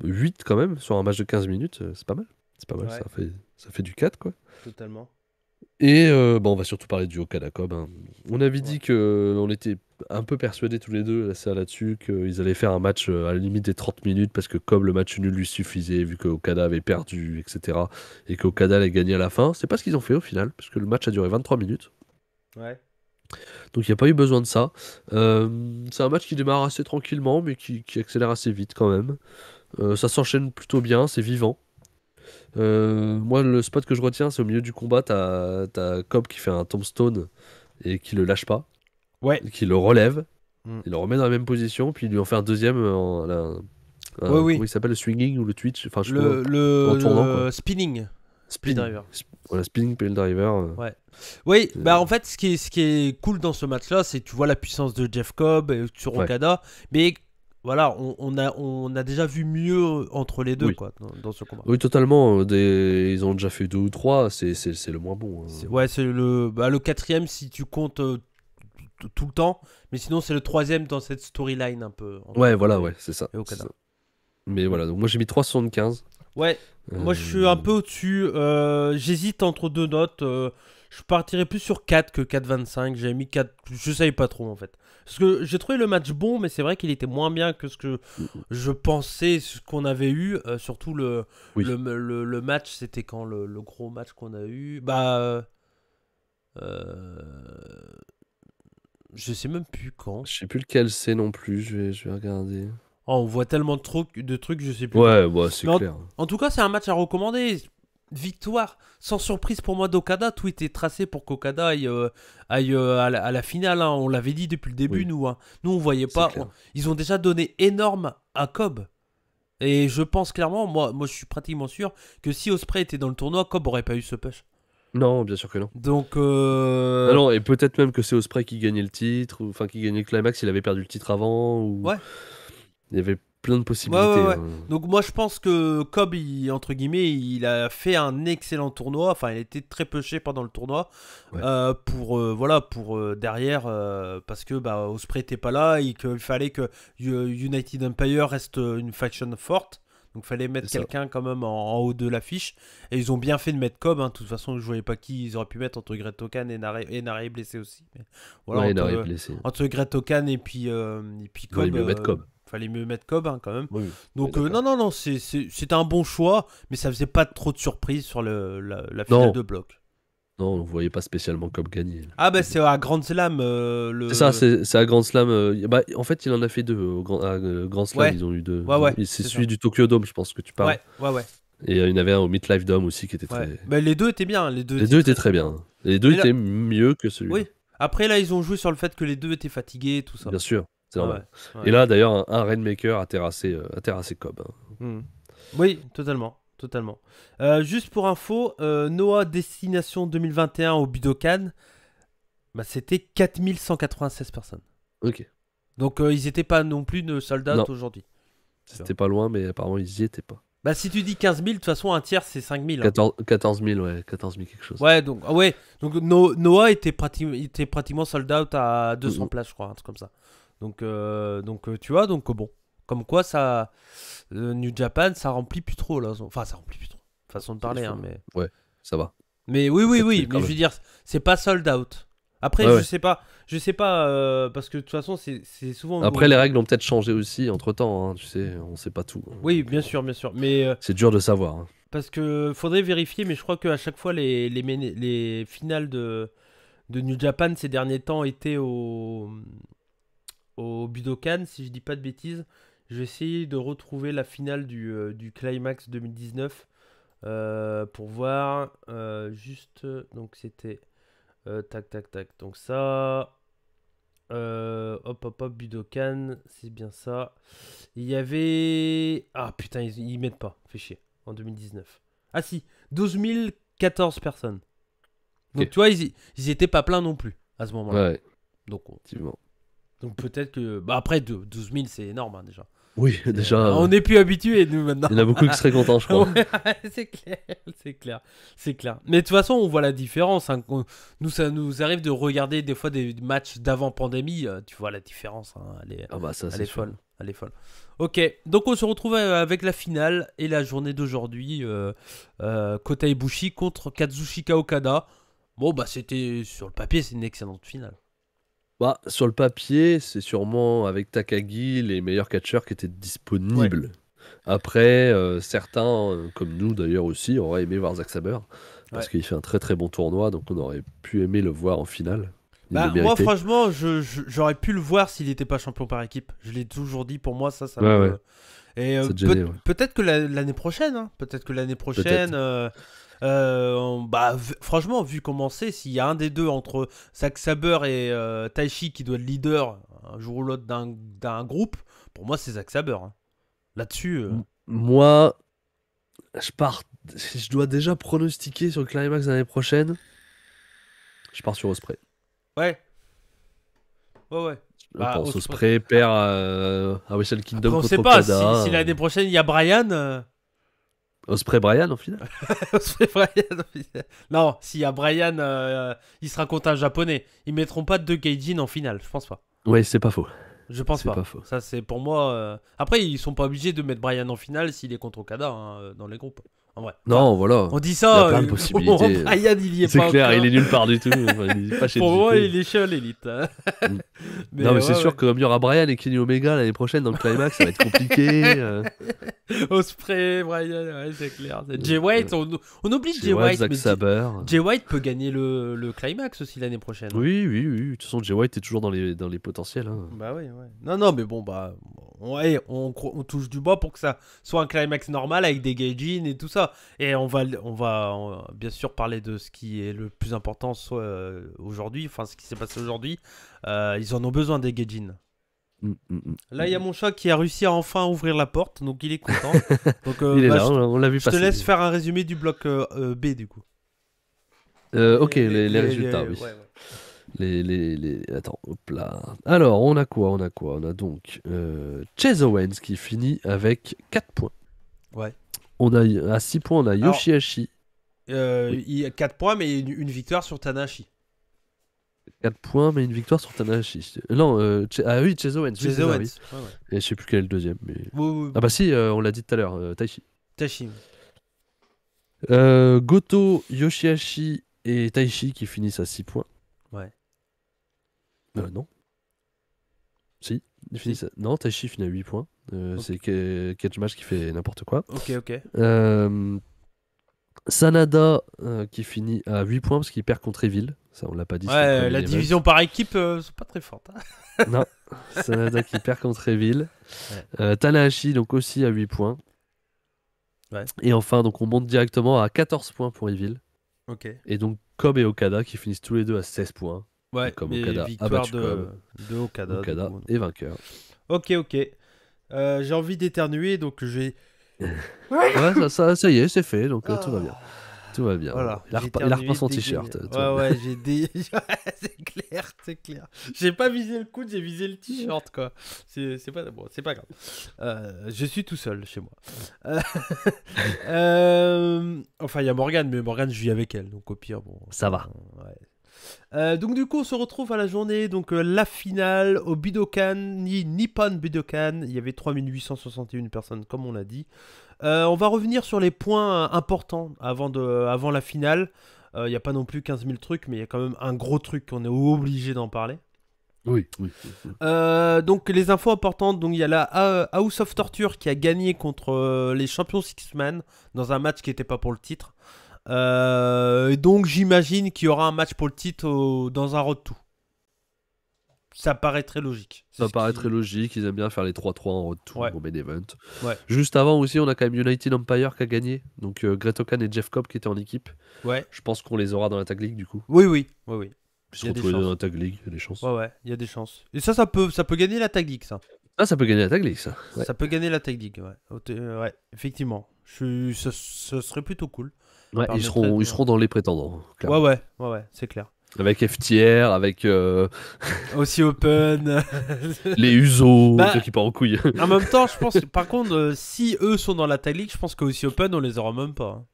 8 quand même sur un match de 15 minutes, c'est pas mal. C'est pas mal, Ouais. ça fait du 4 quoi. Totalement. Et bon, on va surtout parler du Okada Cobb, hein. On avait dit que on était un peu persuadés tous les deux là-dessus qu'ils allaient faire un match à la limite des 30 minutes parce que Cobb le match nul lui suffisait vu que Okada avait perdu, etc. Et qu'Okada allait gagner à la fin. C'est pas ce qu'ils ont fait au final parce que le match a duré 23 minutes. Ouais. Donc il n'y a pas eu besoin de ça. C'est un match qui démarre assez tranquillement mais qui accélère assez vite quand même. Ça s'enchaîne plutôt bien, c'est vivant. Moi, le spot que je retiens, c'est au milieu du combat, t'as Cobb qui fait un tombstone et qui le lâche pas, Ouais. qui le relève, Mm. il le remet dans la même position, puis il lui en fait un deuxième Oui. comment il s'appelle, le swinging ou le twitch, enfin je sais Le, pas, en tournant quoi. spinning. Spinning. driver. Voilà, spinning pile driver. Ouais. Oui, bah en fait, ce qui est cool dans ce match-là, c'est que tu vois la puissance de Jeff Cobb sur Ouais. Okada, mais voilà, on a déjà vu mieux entre les deux Oui. quoi, dans ce combat. Oui, totalement. Ils ont déjà fait 2 ou 3, c'est le moins bon, hein. Ouais, c'est le quatrième si tu comptes tout le temps, mais sinon c'est le troisième dans cette storyline un peu. Ouais, voilà, ouais, c'est ça. Et Okada. C'est ça. Mais voilà, donc moi j'ai mis 3,75. Ouais, moi je suis un peu au-dessus. J'hésite entre deux notes. Je partirais plus sur 4 que 4,25. J'avais mis 4. Je savais pas trop en fait. Parce que j'ai trouvé le match bon, mais c'est vrai qu'il était moins bien que ce que je pensais, ce qu'on avait eu. Surtout Oui. le match, c'était quand le gros match qu'on a eu. Bah. Je sais même plus quand. Je sais plus lequel c'est non plus, je vais regarder. Oh, on voit tellement de trucs, je sais plus. Ouais, bah, c'est Mais clair. en tout cas, c'est un match à recommander. Victoire, sans surprise pour moi d'Okada. Tout était tracé pour qu'Okada aille à la finale, hein. On l'avait dit depuis le début, Oui. nous. Hein. Nous, on voyait C'est pas. clair. Ils ont déjà donné énorme à Cobb. Et je pense clairement, moi je suis pratiquement sûr que si Ospreay était dans le tournoi, Cobb aurait pas eu ce push. Non, bien sûr que non. Donc. Ah non, et peut-être même que c'est Ospreay qui gagnait le titre, ou enfin qui gagnait le climax, il avait perdu le titre avant, ou. Ouais. Il y avait plein de possibilités. Ouais. Hein. Donc moi je pense que Cobb, entre guillemets, il a fait un excellent tournoi. Enfin, il a été très pushé pendant le tournoi. Ouais. Pour derrière, parce que Ospreay était pas là et qu'il fallait que United Empire reste une faction forte. Donc fallait mettre C'est ça. quelqu'un quand même en haut de l'affiche. Et ils ont bien fait de mettre Cobb. Hein. De toute façon, je voyais pas qui ils auraient pu mettre entre Great Okan et Nare blessé aussi. Mais voilà, Ouais, il aurait blessé. entre Great Okan et puis Il valait Cobb. mieux mettre Cobb. Fallait mieux mettre Cobb hein, quand même. Oui, Donc oui, d'accord. non, c'était un bon choix, mais ça faisait pas trop de surprise sur la Non. finale de bloc. Non, on voyait pas spécialement Cobb gagner. Ah bah c'est à Grand Slam C'est ça, c'est à Grand Slam. En fait, il en a fait 2 à Grand Slam. Ouais. Ils ont eu 2. Ouais, C'est c'est celui ça. du Tokyo Dome, je pense que tu parles. Ouais. Et il y en avait un au MetLife Dome aussi qui était très. Ouais. Bah, les deux étaient bien. Les deux étaient très bien. Les deux Mais là- étaient mieux que celui-là. Oui. Après là, ils ont joué sur le fait que les deux étaient fatigués, tout ça. Bien sûr, c'est normal. Ouais. Et là, d'ailleurs, un Rainmaker a terrassé Cobb. Hein. Oui, totalement. Juste pour info, Noah Destination 2021 au Budokan, c'était 4196 personnes. Ok. Donc ils étaient pas non plus de sold-out Non. aujourd'hui. C'était pas loin, mais apparemment, ils y étaient pas. Bah si tu dis 15 000, de toute façon un tiers c'est 5 000. Hein. 14 000, ouais. 14 000 quelque chose. Ouais, donc Noah était pratiquement sold out à 200 places, je crois, un truc comme ça. Donc tu vois, donc bon. Comme quoi ça... New Japan, ça remplit plus trop là. Enfin, ça remplit plus trop. Façon de parler, hein, mais... Ouais, ça va. Mais oui, quand mais je même. veux dire, c'est pas sold out. Après, Ouais, je sais pas, parce que de toute façon, c'est souvent... Après, les règles ont peut-être changé aussi entre temps, hein, tu sais, on sait pas tout. Oui, bien sûr, mais... C'est dur de savoir. Hein. parce que faudrait vérifier, mais je crois qu'à chaque fois, les finales de New Japan ces derniers temps étaient au Budokan, si je dis pas de bêtises. Je vais essayer de retrouver la finale du Climax 2019 pour voir juste. Donc c'était tac tac tac. Donc ça, hop hop hop Budokan, c'est bien ça. Il y avait putain ils mettent pas, fait chier en 2019. Ah si, 12 014 personnes. Donc tu vois ils étaient pas pleins non plus à ce moment-là. Ouais. Donc Effectivement. donc peut-être que après 12 000 c'est énorme hein, déjà. Oui, déjà. On n'est plus habitués, nous, maintenant. Il y en a beaucoup qui seraient contents, je crois. Ouais, c'est clair. Mais de toute façon, on voit la différence. Hein. Nous, ça nous arrive de regarder des fois des matchs d'avant pandémie. Tu vois la différence. Hein. Elle est folle. Elle est folle. Ok, donc on se retrouve avec la finale et la journée d'aujourd'hui. Kota Ibushi contre Kazuchika Okada. Bon, bah, c'était sur le papier, c'est une excellente finale. Bah, sur le papier, c'est sûrement avec Takagi les meilleurs catcheurs qui étaient disponibles. Ouais. Après, certains, comme nous d'ailleurs aussi, auraient aimé voir Zack Sabre parce qu'il fait un très très bon tournoi, donc on aurait pu aimer le voir en finale. Moi, franchement, j'aurais pu le voir s'il n'était pas champion par équipe. Je l'ai toujours dit, pour moi, ça me... Ouais. Et peut-être que l'année prochaine, hein, franchement, vu comment c'est, s'il y a un des deux entre Zack Sabre et Taichi qui doit être leader un jour ou l'autre d'un groupe, pour moi c'est Zack Sabre. Hein. Là-dessus. Moi, je dois déjà pronostiquer sur le Climax l'année prochaine. Je pars sur Ospreay. Ouais. Je pense Ospreay perd à Wrestle Kingdom contre Okada. On sait pas si l'année prochaine il y a Bryan. Ospreay Bryan en finale. Ospreay Bryan en finale. Non, s'il y a Bryan, il sera contre un japonais. Ils mettront pas de Gaijin en finale, je pense pas. Oui, c'est pas faux. Je pense pas. Ça c'est pour moi. Après, ils sont pas obligés de mettre Bryan en finale s'il est contre Okada hein, dans les groupes. En vrai. Non, voilà. On dit ça. Il y a plein de possibilités. Bryan, il y est c'est pas. C'est clair, encore. il est nulle part du tout. Il est pas chez pour moi, il est chez l'élite. Mais c'est sûr que comme il y aura Bryan et Kenny Omega l'année prochaine dans le Climax, ça va être compliqué. Ospreay, Bryan, c'est clair. Jay White, on oublie Jay White. Zack Sabre. Jay White peut gagner le Climax aussi l'année prochaine. Oui. De toute façon, Jay White est toujours dans les potentiels. Hein. Bah oui. Non, mais bon, on touche du bois pour que ça soit un Climax normal avec des Gaijin et tout ça. Et on va bien sûr parler de ce qui est le plus important aujourd'hui, enfin ce qui s'est passé aujourd'hui. Ils en ont besoin des Gaijin. Là, il y a mon chat qui a réussi à enfin ouvrir la porte, donc il est content. Donc, il est là, on l'a vu passer. Je te laisse faire un résumé du bloc B du coup. Ok, les résultats, oui. Ouais. Attends, hop là. Alors, on a quoi? On a donc Chase Owens qui finit avec 4 points. Ouais. À 6 points, on a Yoshihashi. Il y a 4 points, mais une victoire sur Tanahashi. 4 points, mais une victoire sur Tanahashi. Non, Chase Owens. Chase Owens. Oui. Et je sais plus quel est le deuxième. Mais... Oui. Ah bah si, on l'a dit tout à l'heure, Taichi. Goto, Yoshihashi et Taichi qui finissent à 6 points. Ouais. Non. Si, ils finissent non, Taichi finit à 8 points. C'est Cage qui fait n'importe quoi. Ok. Sanada qui finit à 8 points parce qu'il perd contre Evil. Ça, on l'a pas dit. Ouais, la division par équipe, c'est pas très forte. Hein. Non, Sanada qui perd contre Evil. Ouais. Tanahashi, donc aussi à 8 points. Ouais. Et enfin, donc on monte directement à 14 points pour Evil. Ok. Et donc Cobb et Okada qui finissent tous les deux à 16 points. Ouais, comme Okada victoire de Okada. Okada est vainqueur. Ok. J'ai envie d'éternuer, donc je vais... Ouais, ça y est, c'est fait, donc tout va bien. Tout va bien. Voilà, il a repris son t-shirt. Ouais, c'est clair. J'ai pas visé le coude, j'ai visé le t-shirt, quoi. C'est pas grave. Je suis tout seul chez moi. Enfin, il y a Morgane, mais Morgane, je vis avec elle, donc au pire, bon. Ça va. Ouais. Donc du coup on se retrouve à la journée, donc la finale au Budokan, Nippon Budokan. Il y avait 3861 personnes comme on l'a dit. On va revenir sur les points importants avant la finale. Il n'y a pas non plus 15 000 trucs, mais il y a quand même un gros truc qu'on est obligé d'en parler. Oui, oui. Donc les infos importantes, donc il y a la House of Torture qui a gagné contre les champions Six-Man dans un match qui n'était pas pour le titre. Et donc j'imagine qu'il y aura un match pour le titre dans un Road to. Ça paraît très logique. Ça paraît très logique, ils aiment bien faire les 3-3 en retour Ouais. au main event. Ouais. Juste avant aussi, on a quand même United Empire qui a gagné. Donc Great Okan et Jeff Cobb qui étaient en équipe. Ouais. Je pense qu'on les aura dans la Tag League du coup. Oui. Ils se retrouvent dans la Tag League, il y a des chances. Ouais, il y a des chances. Et ça peut gagner la Tag League, ça. Ah, ça peut gagner la Tag League, ça. Ouais. Ça peut gagner la Tag League, ouais, effectivement. Ce serait plutôt cool. Ouais, ils seront dans les prétendants. Clairement. Ouais, c'est clair. Avec FTR, avec aussi Open. les Usos, ceux qui partent en couille. En même temps, je pense, par contre, si eux sont dans la Tag League, je pense que aussi Open, on les aura même pas. Hein.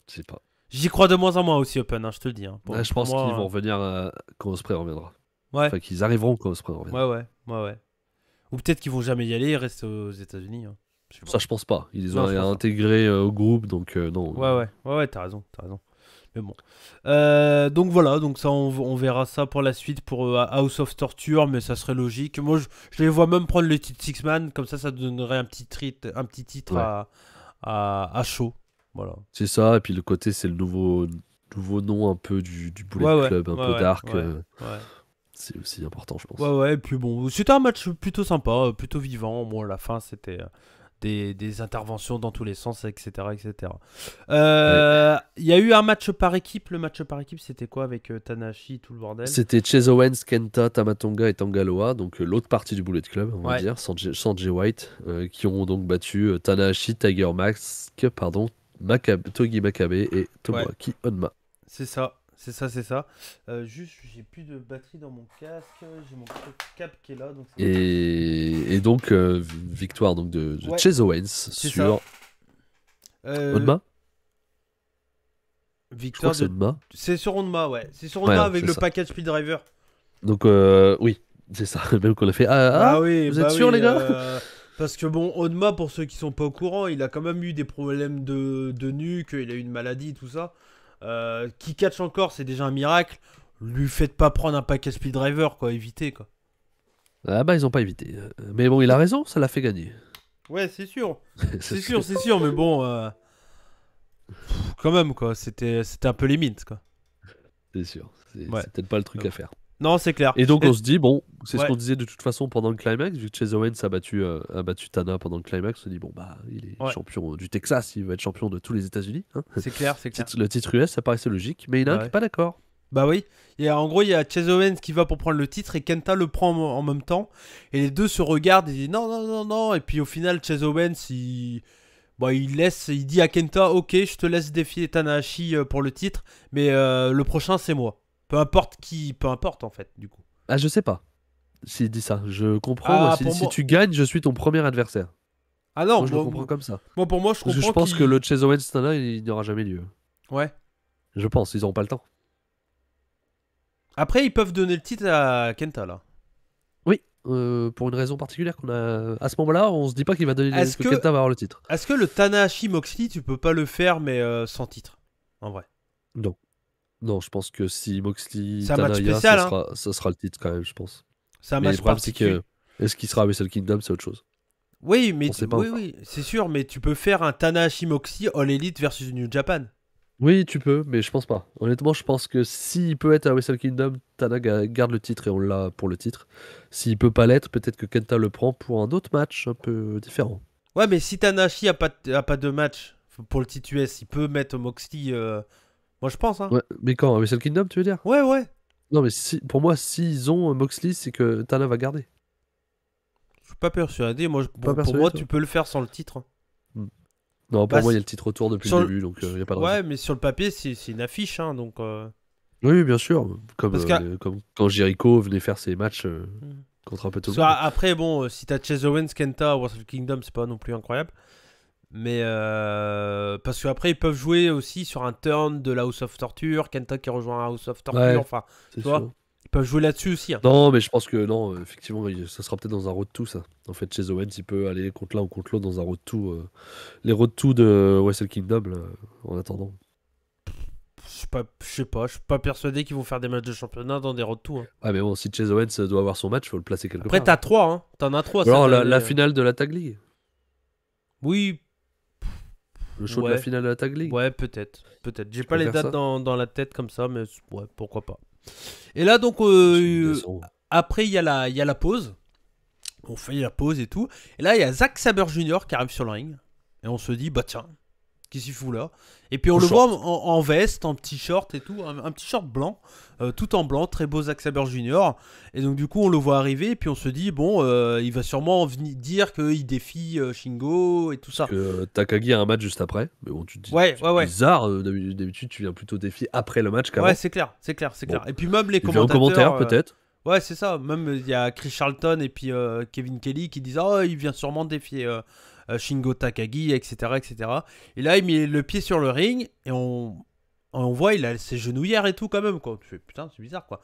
Je sais pas. J'y crois de moins en moins aussi Open, hein, je te le dis. Hein. Je pense qu'ils vont revenir quand Ospreay reviendra. Ouais. Enfin, qu'ils arriveront quand Ospreay reviendra. Ouais. Ou peut-être qu'ils vont jamais y aller, ils restent aux États-Unis. Hein. Ça, je pense pas. Ils les ont intégrés au groupe, donc non. Ouais, t'as raison. Mais bon. Donc voilà, donc ça, on verra ça pour la suite pour House of Torture, mais ça serait logique. Moi, je les vois même prendre le titre Six-Man, comme ça donnerait un petit titre à chaud. Voilà. C'est ça, et puis le côté, c'est le nouveau nom un peu du Bullet Club, un peu dark. C'est aussi important, je pense. Ouais, et puis bon, c'était un match plutôt sympa, plutôt vivant. Bon, à la fin, c'était des interventions dans tous les sens, etc. Il y a eu un match par équipe. Le match par équipe, c'était quoi avec Tanahashi, tout le bordel? C'était Chase Owens, Kenta, Tamatonga et Tangaloa, donc l'autre partie du Bullet Club, on va dire, sans Jay White, qui ont donc battu Tanahashi, Tiger Mask, Togi Makabe et Tomoaki Honma. C'est ça. Juste, j'ai plus de batterie dans mon casque. J'ai mon cap qui est là. Donc et donc, victoire donc, de Chase Owens sur Honma. Victoire de Honma. C'est sur Honma, ouais. C'est sur Honma avec le package Speed Driver. Donc, oui, c'est ça. Même qu'on a fait. Oui, vous êtes sûr, les gars? Parce que bon, Honma, pour ceux qui sont pas au courant, il a quand même eu des problèmes de nuque, il a eu une maladie, tout ça. Qui catch encore, c'est déjà un miracle. Lui faites pas prendre un paquet Speed Driver, quoi, évitez, quoi. Ah bah ils ont pas évité. Mais bon, il a raison, ça l'a fait gagner. Ouais, c'est sûr. c'est sûr, mais bon, quand même, quoi, c'était un peu limite, quoi. C'est sûr, c'est peut-être pas le truc à faire. Non, c'est clair. Et donc on se dit, bon, c'est ce qu'on disait de toute façon pendant le climax, vu que Chase Owens a battu Tana pendant le climax, on se dit, bon, bah, il est champion du Texas, il va être champion de tous les États-Unis. Hein. C'est clair. Le titre US, ça paraissait logique, mais il y en a un qui n'est pas d'accord. Bah oui, en gros, il y a Chase Owens qui va pour prendre le titre et Kenta le prend en même temps. Et les deux se regardent et disent non. Et puis au final, Chase Owens, il dit à Kenta, ok, je te laisse défier Tanahashi pour le titre, mais le prochain, c'est moi. Peu importe en fait, du coup. Ah, je sais pas s'il dit ça. Je comprends. Si tu gagnes, je suis ton premier adversaire. Ah non, moi, je le comprends comme ça. Moi, pour moi, je comprends. Je pense que le Chase Owens Tana, il n'y aura jamais lieu. Ouais. Je pense, ils n'auront pas le temps. Après, ils peuvent donner le titre à Kenta, là. Oui, pour une raison particulière qu'on a. À ce moment-là, on se dit pas qu'il va donner que Kenta va avoir le titre. Est-ce que le Tanahashi Moxley, tu peux pas le faire, mais sans titre, en vrai? Non, je pense que si Moxley c'est un match spécial, ça sera le titre quand même, je pense. C'est un match particulier. Est-ce qu'il sera à Wrestle Kingdom, c'est autre chose. Oui, mais oui, c'est sûr, mais tu peux faire un Tanahashi Moxley All Elite versus New Japan. Oui, tu peux, mais je pense pas. Honnêtement, je pense que s'il peut être à Wrestle Kingdom, Tana garde le titre et on l'a pour le titre. S'il peut pas l'être, peut-être que Kenta le prend pour un autre match un peu différent. Ouais, mais si Tanahashi a pas de match pour le titre US, il peut mettre Moxley. Moi, je pense. Hein. Ouais, mais quand à Wrestle Kingdom, tu veux dire? Ouais. Non, mais pour moi, s'ils ont Moxley, c'est que Tana va garder. Je suis pas persuadé. Pour moi, tu peux le faire sans le titre. Non, pour moi, il y a le titre autour depuis le début, donc il n'y a pas de raison. Ouais, mais sur le papier, c'est une affiche, hein, donc... Oui, bien sûr. Comme quand Jericho venait faire ses matchs contre un peu tout le monde. Après, bon, si t'as Chase Owens, Kenta, Wrestle Kingdom, c'est pas non plus incroyable. Mais parce qu'après, ils peuvent jouer aussi sur un turn de la House of Torture, Kenta qui rejoint la House of Torture, enfin, tu vois, ils peuvent jouer là-dessus aussi. Hein. Non, mais je pense que non, effectivement, ça sera peut-être dans un road to, ça. En fait, Chase Owens, il peut aller contre l'un ou contre l'autre dans un road to. Les road to de Wrestle Kingdom, en attendant. sais pas, je suis pas persuadé qu'ils vont faire des matchs de championnat dans des retours. Hein. Ah mais bon, si Chase Owens doit avoir son match, faut le placer quelque Après, part. t'as 3, hein. T'en as 3. Alors la finale de la Tag League. Oui. Le show de la finale de la Tag League. Ouais, peut-être. J'ai pas les dates dans la tête comme ça, mais ouais, pourquoi pas. Et là, donc, après, il y a la pause. On fait la pause et tout. Et là, il y a Zack Sabre Jr. qui arrive sur le ring. Et on se dit, bah tiens, qu'est-ce qu'il fout là? Et puis on le voit en veste, en petit short et tout, un petit short blanc, tout en blanc, très beau Zack Sabre Jr. Et donc du coup on le voit arriver et puis on se dit bon, il va sûrement venir dire qu'il défie Shingo et tout ça. Que Takagi a un match juste après, mais bon tu te dis ouais. bizarre, d'habitude tu viens plutôt défier après le match qu'avant. Ouais c'est clair. Bon. Et puis même les commentateurs. En commentaire peut-être. Ouais c'est ça, même il y a Chris Charlton et puis Kevin Kelly qui disent oh il vient sûrement défier Shingo Takagi, etc., etc. Et là, il met le pied sur le ring et on voit, il a ses genouillères et tout quand même, quoi. Tu fais, putain, c'est bizarre, quoi.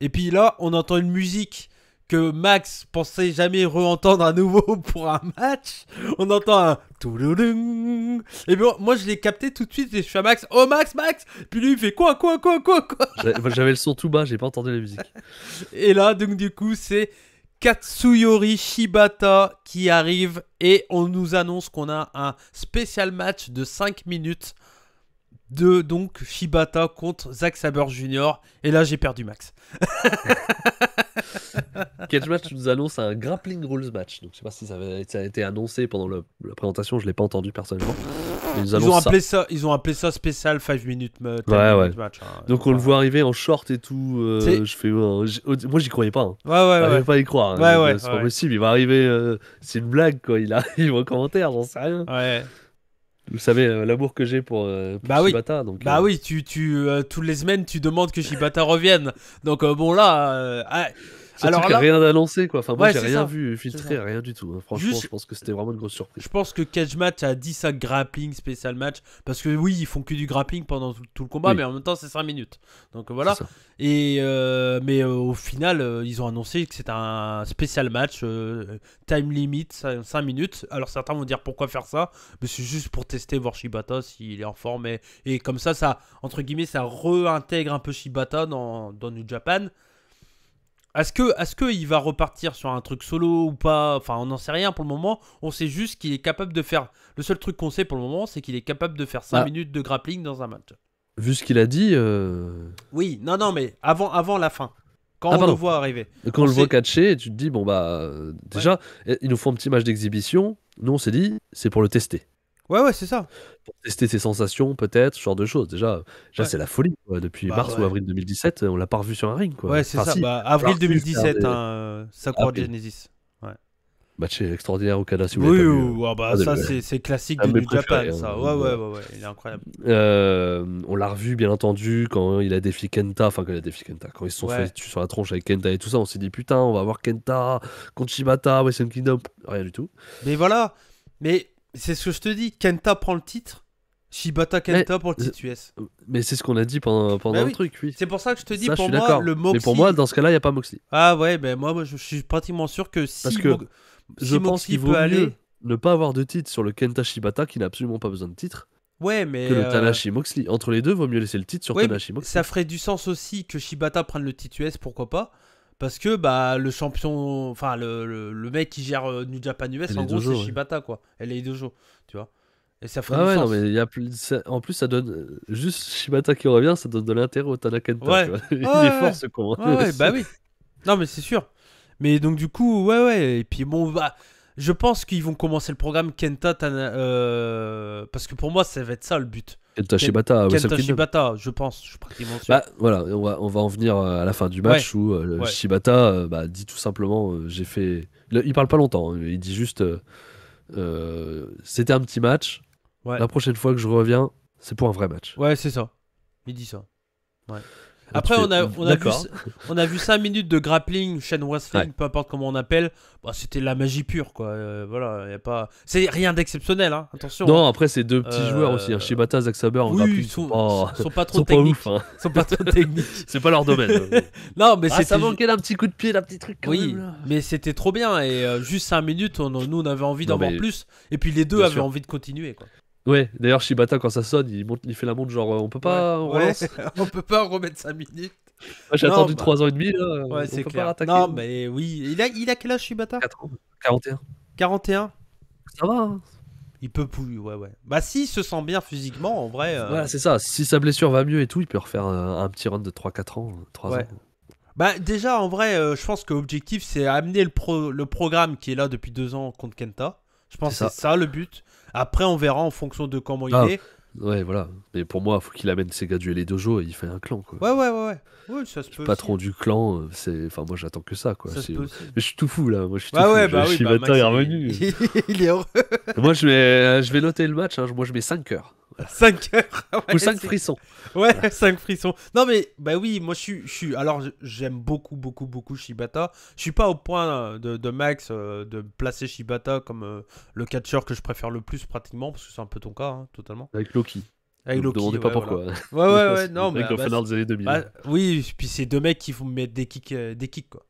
Et puis là, on entend une musique que Max pensait jamais re-entendre à nouveau pour un match. On entend un touloudung. Et bon, moi, je l'ai capté tout de suite et je fais à Max, oh Max. Puis lui, il fait quoi. J'avais le son tout bas, j'ai pas entendu la musique. Et là, donc du coup, c'est Katsuyori Shibata qui arrive et on nous annonce qu'on a un spécial match de 5 minutes de donc Shibata contre Zack Sabre Jr. Et là j'ai perdu Max. Catch Match nous annonce un Grappling Rules match. Donc je sais pas si ça a été annoncé pendant la présentation, je l'ai pas entendu personnellement. Ils ont appelé ça spécial 5 minutes match. Hein, donc on le voit arriver en short et tout. Moi j'y croyais pas. Hein. Ouais. Pas y croire. Hein. C'est pas possible. Il va arriver. C'est une blague quoi. Il arrive en commentaire, j'en sais rien. Ouais. Vous savez l'amour que j'ai pour Shibata. Donc, oui, toutes les semaines tu demandes que Shibata revienne. Donc bon là. Alors qu'il n'y a rien d'annoncé quoi. Enfin moi j'ai rien vu filtré, ça. Rien du tout. Hein. Franchement, je pense que c'était vraiment une grosse surprise. Je pense que Cage Match a dit ça grappling spécial match parce que oui ils font que du grappling pendant tout le combat, mais en même temps c'est 5 minutes. Donc voilà. Et mais au final ils ont annoncé que c'est un spécial match time limit 5 minutes. Alors certains vont dire pourquoi faire ça, mais c'est juste pour tester voir Shibata s'il est en forme et comme ça entre guillemets ça réintègre un peu Shibata dans New Japan. Est-ce que il va repartir sur un truc solo ou pas? Enfin, on n'en sait rien pour le moment. On sait juste qu'il est capable de faire... Le seul truc qu'on sait pour le moment, c'est qu'il est capable de faire 5 minutes de grappling dans un match. Vu ce qu'il a dit... Oui, non, mais avant la fin. Quand on le voit arriver. Quand on le voit catcher, tu te dis, bon déjà, il nous faut un petit match d'exhibition. Nous, on s'est dit, c'est pour le tester. Ouais, c'est ça. Pour tester ses sensations, peut-être, ce genre de choses. Déjà c'est la folie. Quoi. Depuis mars ou avril 2017, on l'a pas revu sur un ring. Quoi. Ouais, c'est ça. Avril 2017, Sakura Genesis. Ouais. Match extraordinaire Okada, si vous l'avez pas vu. Ça, c'est classique de New Japan. Ça. Ouais, il est incroyable. On l'a revu, bien entendu, quand il a défié Kenta. Enfin, quand il a défié Kenta. Quand ils se sont fait tuer sur la tronche avec Kenta et tout ça, on s'est dit, putain, on va avoir Kenta contre Shibata, Western Kingdom. Rien du tout. Mais voilà. Mais... C'est ce que je te dis, Kenta prend le titre, Shibata Kenta pour le titre US. Mais c'est ce qu'on a dit pendant le truc, oui. C'est pour ça que je te dis, pour moi, le Moxley... Mais pour moi, dans ce cas-là, il n'y a pas Moxley. Ah ouais, moi je suis pratiquement sûr que si, je pense qu'il vaut mieux ne pas avoir de titre sur le Kenta Shibata, qui n'a absolument pas besoin de titre, que le Tanahashi Moxley. Entre les deux, vaut mieux laisser le titre sur Tanahashi Moxley. Ça ferait du sens aussi que Shibata prenne le titre US, pourquoi pas. Parce que le champion, enfin le mec qui gère New Japan US, en gros c'est Shibata quoi. Elle est dojo, tu vois. Et ça ferait du sens. Non, mais en plus ça donne juste Shibata qui revient, ça donne de l'intérêt au Tanakenta. Tu vois. Il est fort ce con. Ouais, bah oui. Non mais c'est sûr. Mais donc du coup et puis bon je pense qu'ils vont commencer le programme Kenta parce que pour moi ça va être ça le but. Kenta Shibata, je pense, je suis pratiquement sûr. Voilà, on va en venir à la fin du match où Shibata dit tout simplement j'ai fait. Il parle pas longtemps, hein, il dit juste c'était un petit match. La prochaine fois que je reviens, c'est pour un vrai match. Ouais, c'est ça. Il dit ça. Ouais. Après, on a vu 5 minutes de grappling, chain wrestling, peu importe comment on appelle. C'était la magie pure, quoi. Voilà, y a pas... C'est rien d'exceptionnel, hein. Attention. Non, après, c'est deux petits joueurs aussi. Hein. Shibata, Zack Sabre, en grappling, ils sont pas trop techniques. Ils sont pas trop techniques. C'est pas leur domaine. Non, mais ça manquait d'un petit coup de pied, d'un petit truc. Quand même, là. Mais c'était trop bien. Et juste 5 minutes, nous, on avait envie d'en voir plus. Et puis les deux avaient envie de continuer, quoi. Ouais, d'ailleurs, Shibata, quand ça sonne, il fait la montre genre on peut pas, on relance. On peut pas remettre 5 minutes. Moi, j'ai Non, attendu bah, 3 ans et demi, là, ouais, on c'est peut pas clair. rattaquer. Non, mais oui. Il a quel âge, Shibata? 4 ans. 41. 41. Ça va, hein. Il peut plus, ouais. Bah, s'il se sent bien physiquement, en vrai. Voilà, c'est ça. Si sa blessure va mieux et tout, il peut refaire un petit run de 3-4 ans. 3 Ouais. ans. Bah, déjà, en vrai, je pense que l'objectif, c'est amener le programme qui est là depuis 2 ans contre Kenta. Je pense C'est que c'est ça le but. Après, on verra en fonction de comment il Ah, est. ouais, voilà. Mais pour moi, faut qu'il amène ses gars du LA Dojo et il fait un clan, quoi. Ouais. Oui, ça se peut Patron aussi. du clan, c'est. Enfin, moi, j'attends que ça, quoi. Ça se peut aussi. Mais je suis tout fou, là. Moi, je suis tout Bah fou. ouais, bah oui, bah Shibata Max, est revenu. il est heureux. Moi, je vais noter le match. Hein. Moi, je mets 5 cœurs. 5 heures. Ouais, Ou 5 frissons. Ouais, Voilà. 5 frissons. Non, mais bah oui, moi je suis. Alors, j'aime beaucoup Shibata. Je suis pas au point de Max de placer Shibata comme le catcheur que je préfère le plus pratiquement, parce que c'est un peu ton cas, hein, totalement. Avec Loki. Avec Ne me Loki, demandez pas pourquoi. voilà. Ouais, C'est non, vrai mais que dans fin des années 2000. oui, puis c'est deux mecs qui vont mettre des kicks quoi.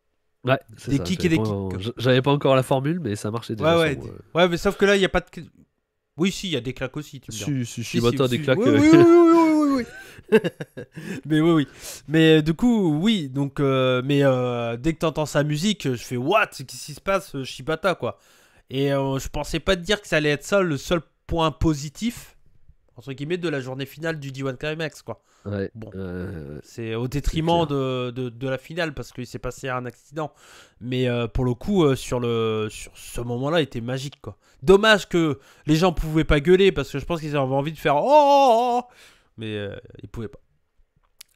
Ouais, c'est Des ça. kicks et des kicks, quoi. J'avais pas encore la formule, mais ça marchait déjà sur moi. Ouais, mais sauf que là, il y a pas de. Oui, si, il y a des claques aussi, tu me diras. Si Shibata a des claques. Oui. Mais oui. Mais du coup, oui. Donc, dès que t'entends sa musique, je fais what? Qu'est-ce qui se passe, Shibata, quoi. Et je pensais pas te dire que ça allait être ça le seul point positif, entre guillemets, de la journée finale du D1 Climax, quoi. Ouais. Bon, C'est c'est au détriment clair. de la finale parce qu'il s'est passé un accident. Mais pour le coup, sur ce moment-là, il était magique, quoi. Dommage que les gens pouvaient pas gueuler parce que je pense qu'ils avaient envie de faire oh, mais ils pouvaient pas.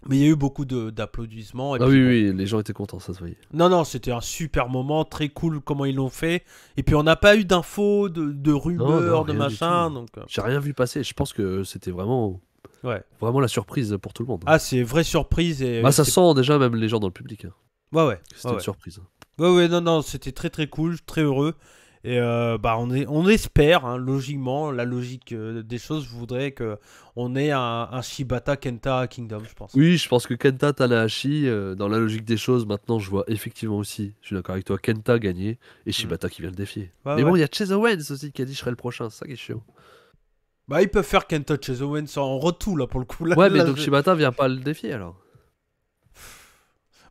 Mais il y a eu beaucoup d'applaudissements. Et Ah puis bon. oui, les gens étaient contents, ça se voyait. Non, c'était un super moment, très cool comment ils l'ont fait. Et puis on n'a pas eu d'infos, de rumeurs, Non, de rien du machin. tout. Donc, J'ai rien vu passer. Je pense que c'était vraiment ouais. la surprise pour tout le monde. Ah, c'est vraie surprise. Et, Bah, ça sent déjà même les gens dans le public. Hein. Ouais. C'était une surprise. Ouais, non, c'était très cool, très heureux. Et bah on espère, hein, logiquement, la logique des choses voudrait que on ait un Shibata Kenta Kingdom, je pense. Oui, je pense que Kenta Tanahashi, dans la logique des choses, maintenant je vois effectivement aussi, je suis d'accord avec toi, Kenta gagner et Shibata qui vient le défier. Ouais, Mais ouais. bon, il y a Chase Owens aussi qui a dit je serai le prochain, c'est ça qui est chiant. Bah ils peuvent faire Kenta Chase Owens en retour là pour le coup. Là, Ouais, mais là, donc Shibata vient pas le défier alors.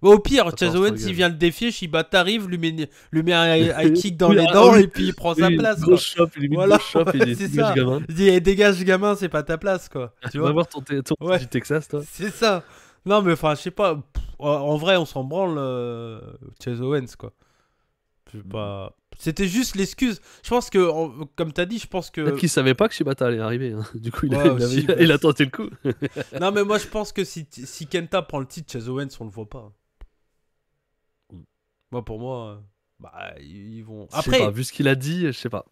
Bah, au pire, Attends, Chase je Owens regarde. il vient le défier, Shibata arrive, lui met un high kick dans Oui, les ah, dents oui. et puis il prend sa Oui, place. Quoi. grosse shop, il est mis Voilà, grosse shop, il est c'est dégage ça. gamin. Il dit eh, dégage gamin, c'est pas ta place quoi. Tu Tu vas vois. voir ton Ouais. du Texas toi. C'est ça. Non mais enfin je sais pas. En vrai on s'en branle Chase Owens quoi. Je sais pas. C'était juste l'excuse. Je pense que, comme t'as dit, je pense que. Peut-être qu'il savait pas que Shibata allait arriver. Hein. Du coup, Ouais, aussi, bah, il a tenté le coup. Non, mais moi je pense que si Kenta prend le titre, Chase Owens, on le voit pas. Moi, pour moi, bah, ils vont. Je sais pas, vu ce qu'il a dit, je sais pas.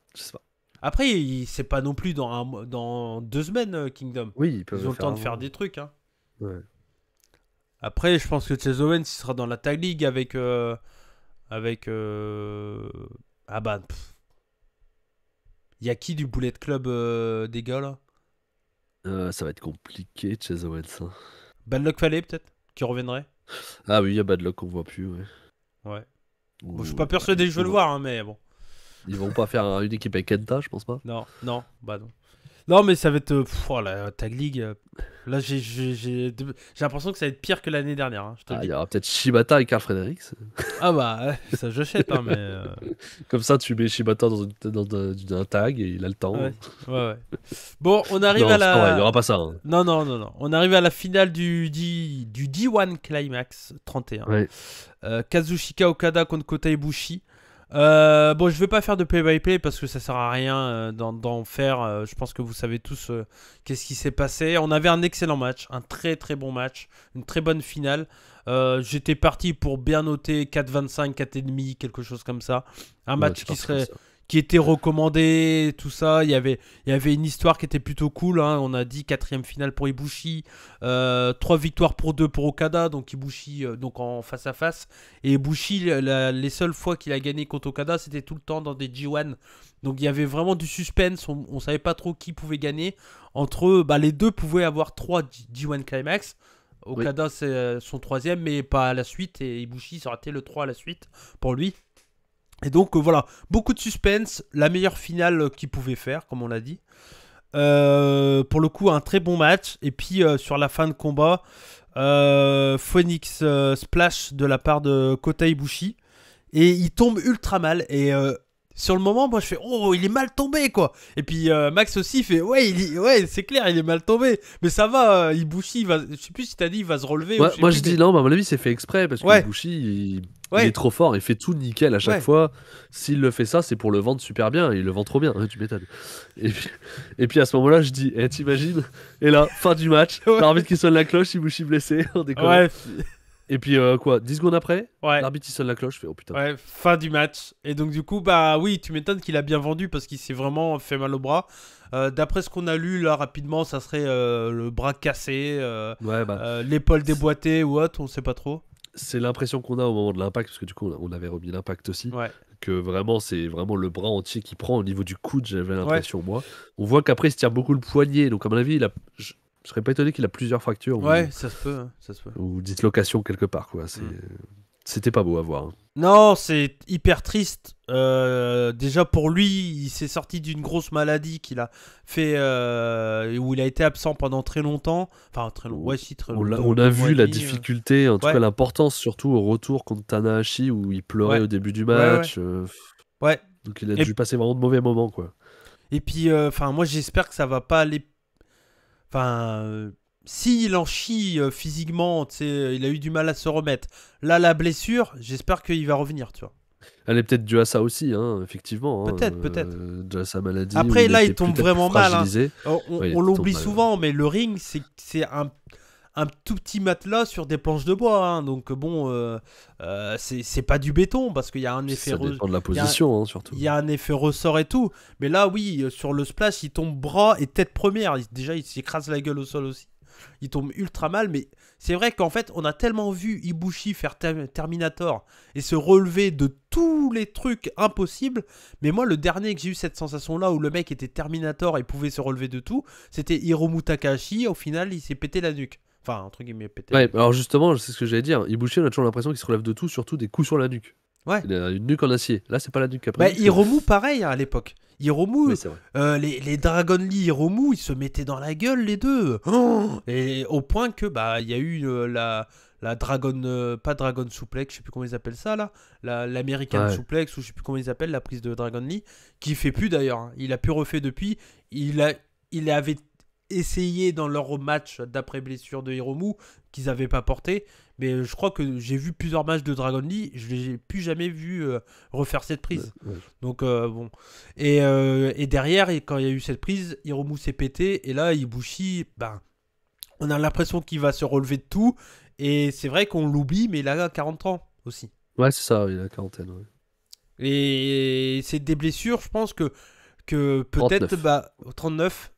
Après, c'est pas non plus dans 2 semaines, Kingdom. Oui, Ils ont le temps de faire des trucs. Hein. Ouais. Après, je pense que Chase Owens il sera dans la Tag League avec. Ah bah. Il y a qui du Bullet Club des gars là? Ça va être compliqué, Chase Owens. Hein. Bad Luck Fale peut-être qui reviendrait. Ah oui, il y a Bad Luck qu'on voit plus, ouais. Ouais. Ou- Bon, je suis pas persuadé que je veux le voir, hein, mais bon. Ils vont pas faire une équipe avec Kenta, je pense pas. Non, bah non. Non, mais ça va être. Oh, la Tag League. Là, j'ai l'impression que ça va être pire que l'année dernière. Hein, je te le Il dis. y aura peut-être Shibata et Carl Fredericks. Ah bah, ça j'achète, hein, mais. Comme ça, tu mets Shibata dans un tag et il a le temps. Ouais. Bon, on arrive Non, à c'est pas vrai, il y la. aura pas ça. Hein. Non. On arrive à la finale du D1 Climax 31. Ouais. Kazuchika Okada contre Kota Ibushi. Bon, je vais pas faire de play-by-play parce que ça sert à rien d'en faire. Je pense que vous savez tous qu'est-ce qui s'est passé. On avait un excellent match, un très bon match, une très bonne finale. J'étais parti pour bien noter 4,25, 4,5, quelque chose comme ça. Un match qui était recommandé, tout ça. Il y avait une histoire qui était plutôt cool. Hein. On a dit 4ème finale pour Ibushi, 3 victoires pour 2 pour Okada. Donc Ibushi donc en face à face. Et Ibushi, les seules fois qu'il a gagné contre Okada, c'était tout le temps dans des G1. Donc il y avait vraiment du suspense. On savait pas trop qui pouvait gagner. Entre eux, bah, les deux pouvaient avoir 3 G1 Climax. Okada c'est son 3ème, mais pas à la suite. Et Ibushi, ça aurait été le 3 à la suite pour lui. Et donc voilà, beaucoup de suspense, la meilleure finale qu'il pouvait faire, comme on l'a dit. Pour le coup, un très bon match. Et puis sur la fin de combat, Phoenix Splash de la part de Kota Ibushi. Et il tombe ultra mal. Et sur le moment, moi je fais oh, il est mal tombé quoi. Et puis Max aussi fait ouais, c'est clair, il est mal tombé. Mais ça va, Ibushi, je sais plus si t'as dit, il va se relever. Ouais, ou moi je dis non, mais à mon avis, c'est fait exprès parce que Ouais. Ibushi, il est trop fort, il fait tout nickel à chaque fois. S'il le fait ça, c'est pour le vendre super bien. Il le vend trop bien, tu m'étonnes. Et puis à ce moment-là, je dis, t'imagines. Et là, fin du match, l'arbitre qui sonne la cloche, Ibushi blessé, on déconne. Ouais. Et puis quoi, 10 secondes après, l'arbitre il sonne la cloche, je fais oh putain. Ouais, fin du match. Et donc du coup, bah oui, tu m'étonnes qu'il a bien vendu parce qu'il s'est vraiment fait mal au bras. D'après ce qu'on a lu là rapidement, ça serait le bras cassé, l'épaule déboîtée ou autre, on sait pas trop. C'est l'impression qu'on a au moment de l'impact, parce que du coup on avait remis l'impact aussi, que vraiment c'est vraiment le bras entier qui prend au niveau du coude, j'avais l'impression moi. On voit qu'après il se tire beaucoup le poignet, donc à mon avis je serais pas étonné qu'il a plusieurs fractures. Ça se peut, ça se peut. Ou dislocation quelque part, quoi. C'était pas beau à voir. Non, c'est hyper triste. Déjà pour lui, il s'est sorti d'une grosse maladie qu'il a fait, où il a été absent pendant très longtemps. Enfin, très longtemps. On a vu la difficulté, en tout cas l'importance, surtout au retour contre Tanahashi, où il pleurait au début du match. Donc il a dû passer vraiment de mauvais moments, quoi. Et puis, moi j'espère que ça va pas aller. Enfin, s'il en chie physiquement, il a eu du mal à se remettre. Là, la blessure, j'espère qu'il va revenir, tu vois. Elle est peut-être due à ça aussi, effectivement. Peut-être. Due à sa maladie. Après, là, il tombe vraiment mal. On l'oublie souvent, mais le ring, c'est un tout petit matelas sur des planches de bois. Donc bon, c'est pas du béton parce qu'il y a un effet. Ça dépend de la position, surtout. Il y a un effet ressort et tout. Mais là, oui, sur le splash, il tombe bras et tête première. Déjà, il s'écrase la gueule au sol aussi. Il tombe ultra mal. Mais c'est vrai qu'en fait, on a tellement vu Ibushi faire Terminator et se relever de tous les trucs impossibles. Mais moi, le dernier que j'ai eu cette sensation-là où le mec était Terminator et pouvait se relever de tout, c'était Hiromu Takahashi. Au final, il s'est pété la nuque. Enfin, entre guillemets, pété. Ouais, alors justement, c'est ce que j'allais dire. Ibushi, on a toujours l'impression qu'il se relève de tout, surtout des coups sur la nuque. Ouais. Il a une nuque en acier. Là, c'est pas la nuque après. Hiromu, pareil, à l'époque. Hiromu, les Dragon Lee Hiromu, ils se mettaient dans la gueule, les deux. Et au point que, il y a eu la Dragon, pas Dragon Suplex, je sais plus comment ils appellent ça, là. L'American Suplex, ou je sais plus comment ils appellent, la prise de Dragon Lee, qui fait plus d'ailleurs. Hein. Il a pu refait depuis. Il avait essayé dans leur match d'après blessure de Hiromu qu'ils n'avaient pas porté, mais je crois que j'ai vu plusieurs matchs de Dragon Lee, je l'ai plus jamais vu refaire cette prise. Donc bon, et derrière, quand il y a eu cette prise, Hiromu s'est pété et là Ibushi, on a l'impression qu'il va se relever de tout et c'est vrai qu'on l'oublie, mais il a 40 ans aussi. Ouais, c'est ça, il a la quarantaine. Et c'est des blessures, je pense que peut-être 39.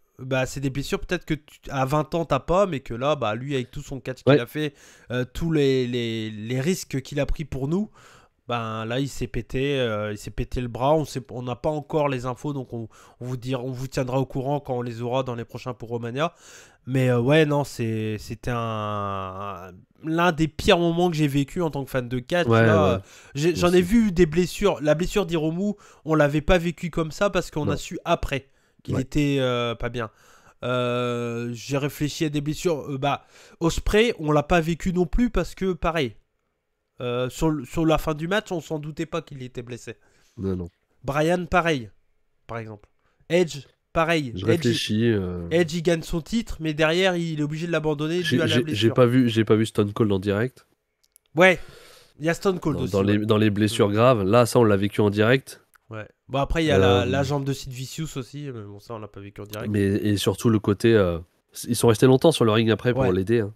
C'est des blessures peut-être que à 20 ans t'as pas, mais que là lui avec tout son catch qu'il a fait, tous les risques qu'il a pris pour nous, là il s'est pété le bras. On n'a pas encore les infos, donc on vous tiendra au courant quand on les aura dans les prochains pour Romania. Mais c'était l'un des pires moments que j'ai vécu en tant que fan de catch. J'en ai vu des blessures. La blessure d'Hiromu, on l'avait pas vécu comme ça parce qu'on a su après qu'il était pas bien. J'ai réfléchi à des blessures. Ospreay, on l'a pas vécu non plus parce que pareil. Sur la fin du match, on s'en doutait pas qu'il était blessé. Non. Bryan, pareil, par exemple. Edge, pareil. Je réfléchis. Edge, il gagne son titre, mais derrière, il est obligé de l'abandonner dû à la blessure. J'ai pas vu Stone Cold en direct. Ouais, il y a Stone Cold aussi. Dans les blessures graves, là, ça, on l'a vécu en direct. Ouais. Bon, après, il y a la jambe de Sid Vicious aussi, mais bon, ça, on l'a pas vécu en direct. Et surtout, le côté. Ils sont restés longtemps sur le ring après pour l'aider. Hein.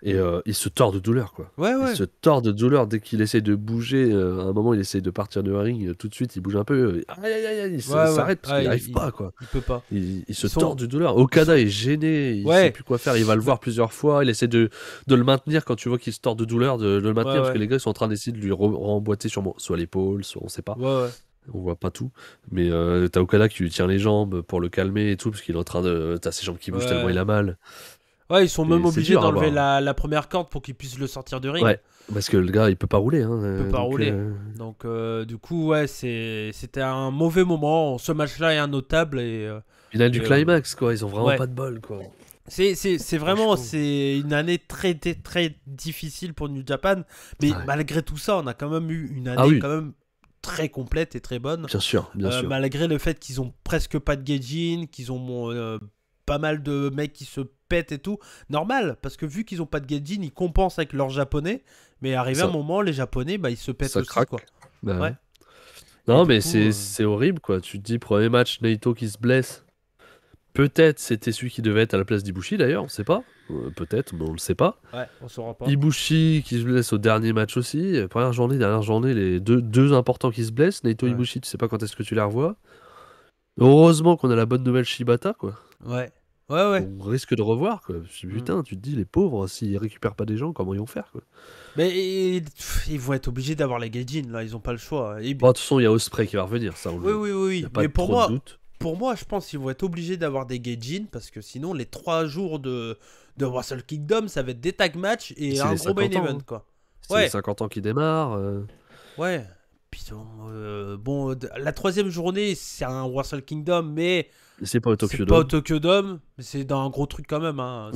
Et il se tord de douleur, quoi. Il se tord de douleur dès qu'il essaie de bouger. À un moment, il essaie de partir du ring. Tout de suite, il bouge un peu. Il s'arrête parce qu'il n'arrive pas, quoi. Il peut pas. Il se tord de douleur. Okada est gêné. Il sait plus quoi faire. Il va le voir plusieurs fois. Il essaie de le maintenir quand tu vois qu'il se tord de douleur, de le maintenir parce que les gars ils sont en train d'essayer de lui remboîter soit l'épaule, soit on sait pas. On voit pas tout, mais t'as Okada qui lui tient les jambes pour le calmer et tout, parce qu'il est en train de. T'as ses jambes qui bougent tellement il a mal. Ouais, ils sont même obligés d'enlever la première corde pour qu'il puisse le sortir du ring. Ouais, parce que le gars il peut pas rouler. Il peut pas rouler. Donc, du coup, c'était un mauvais moment. Ce match-là est notable et Finale du climax, quoi. Ils ont vraiment pas de bol, quoi. C'est vraiment une année très, très difficile pour New Japan. Mais malgré tout ça, on a quand même eu une année quand même très complète et très bonne. Bien sûr, bien sûr. Malgré le fait qu'ils ont presque pas de gaijin, qu'ils ont pas mal de mecs qui se pètent et tout. Normal, parce que vu qu'ils ont pas de gaijin, ils compensent avec leurs japonais. Mais arrivé un moment, les japonais, ils se pètent aussi, craque. Quoi. Ouais. Non, mais c'est horrible, quoi. Tu te dis, premier match, Naito qui se blesse. Peut-être c'était celui qui devait être à la place d'Ibushi, d'ailleurs, on sait pas. Peut-être, mais on le sait pas. Ouais, on saura pas. Ibushi qui se blesse au dernier match aussi. Première journée, dernière journée, les deux importants qui se blessent. Naito, Ibushi, tu sais pas quand est-ce que tu les revois. Heureusement qu'on a la bonne nouvelle Shibata, quoi. Ouais. On risque de revoir, quoi. Putain, tu te dis, les pauvres, s'ils récupèrent pas des gens, comment ils vont faire, quoi. Mais ils vont être obligés d'avoir les gaijin, là, ils ont pas le choix. De toute façon, il y a Ospreay qui va revenir, ça. Oui. Mais pour moi, je pense qu'ils vont être obligés d'avoir des gaijin, parce que sinon, les 3 jours de Wrestle Kingdom, ça va être des tag match et un gros main event, quoi. C'est les 50 ans qui démarrent. Ouais. Puis, bon, la 3e journée, c'est un Wrestle Kingdom, mais c'est pas au Tokyo Dome. C'est pas au Tokyo Dome, mais c'est dans un gros truc quand même. Hein.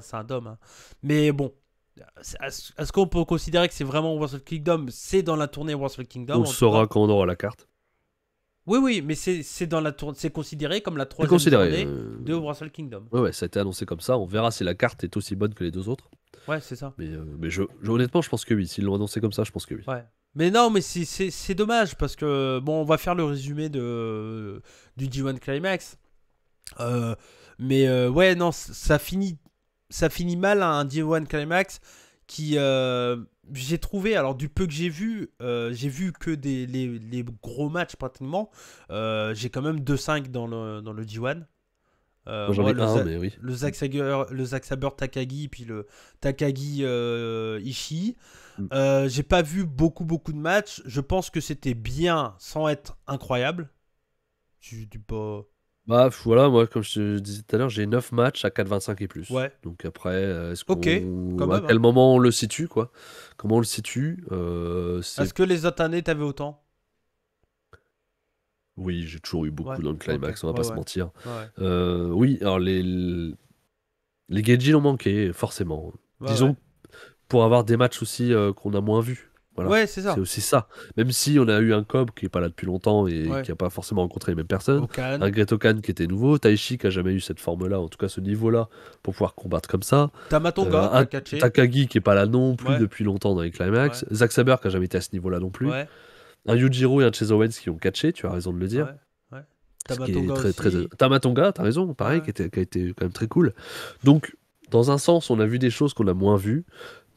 C'est un dôme. Hein. Mais bon, est-ce qu'on peut considérer que c'est vraiment Wrestle Kingdom? C'est dans la tournée Wrestle Kingdom. On le saura quand on aura la carte. Oui, mais c'est dans la tournée, c'est considéré comme la 3e journée de Wrestle Kingdom. Ouais, ça a été annoncé comme ça. On verra si la carte est aussi bonne que les 2 autres. Ouais, c'est ça. Mais honnêtement, je pense que oui. S'ils l'ont annoncé comme ça, je pense que oui. Ouais. Mais non, mais c'est dommage parce que bon, on va faire le résumé du G1 Climax. Ouais, non, ça finit mal à un G1 Climax qui j'ai trouvé, alors du peu que j'ai vu que les gros matchs pratiquement. J'ai quand même 2-5 dans le G1. J'en ai un, mais oui. Le Zack Sabre Takagi, puis le Takagi Ishii. J'ai pas vu beaucoup de matchs. Je pense que c'était bien sans être incroyable. Tu dis pas. Bah voilà, moi comme je te disais tout à l'heure, j'ai 9 matchs à 4,25 et plus. Ouais. Donc après, est-ce qu'on à quel moment on le situe, quoi? Comment on le situe? Est-ce que les autres années t'avais autant? Oui, j'ai toujours eu beaucoup dans le climax, on va pas se mentir. Ouais. Oui, alors les gaijin ont manqué, forcément. Disons, pour avoir des matchs aussi qu'on a moins vus. Voilà. Ouais, c'est ça. C'est aussi ça. Même si on a eu un Cobb qui est pas là depuis longtemps et qui a pas forcément rencontré les mêmes personnes. Un Great-O-Khan qui était nouveau. Taichi qui a jamais eu cette forme-là, en tout cas ce niveau-là, pour pouvoir combattre comme ça. Tamatonga, un Takagi qui est pas là non plus depuis longtemps dans les climax. Zack Sabre qui a jamais été à ce niveau-là non plus. Un Yujiro et un Chase Owens qui ont catché, tu as raison de le dire. Tamatonga, t'as raison, pareil, qui a été quand même très cool. Donc, dans un sens, on a vu des choses qu'on a moins vues.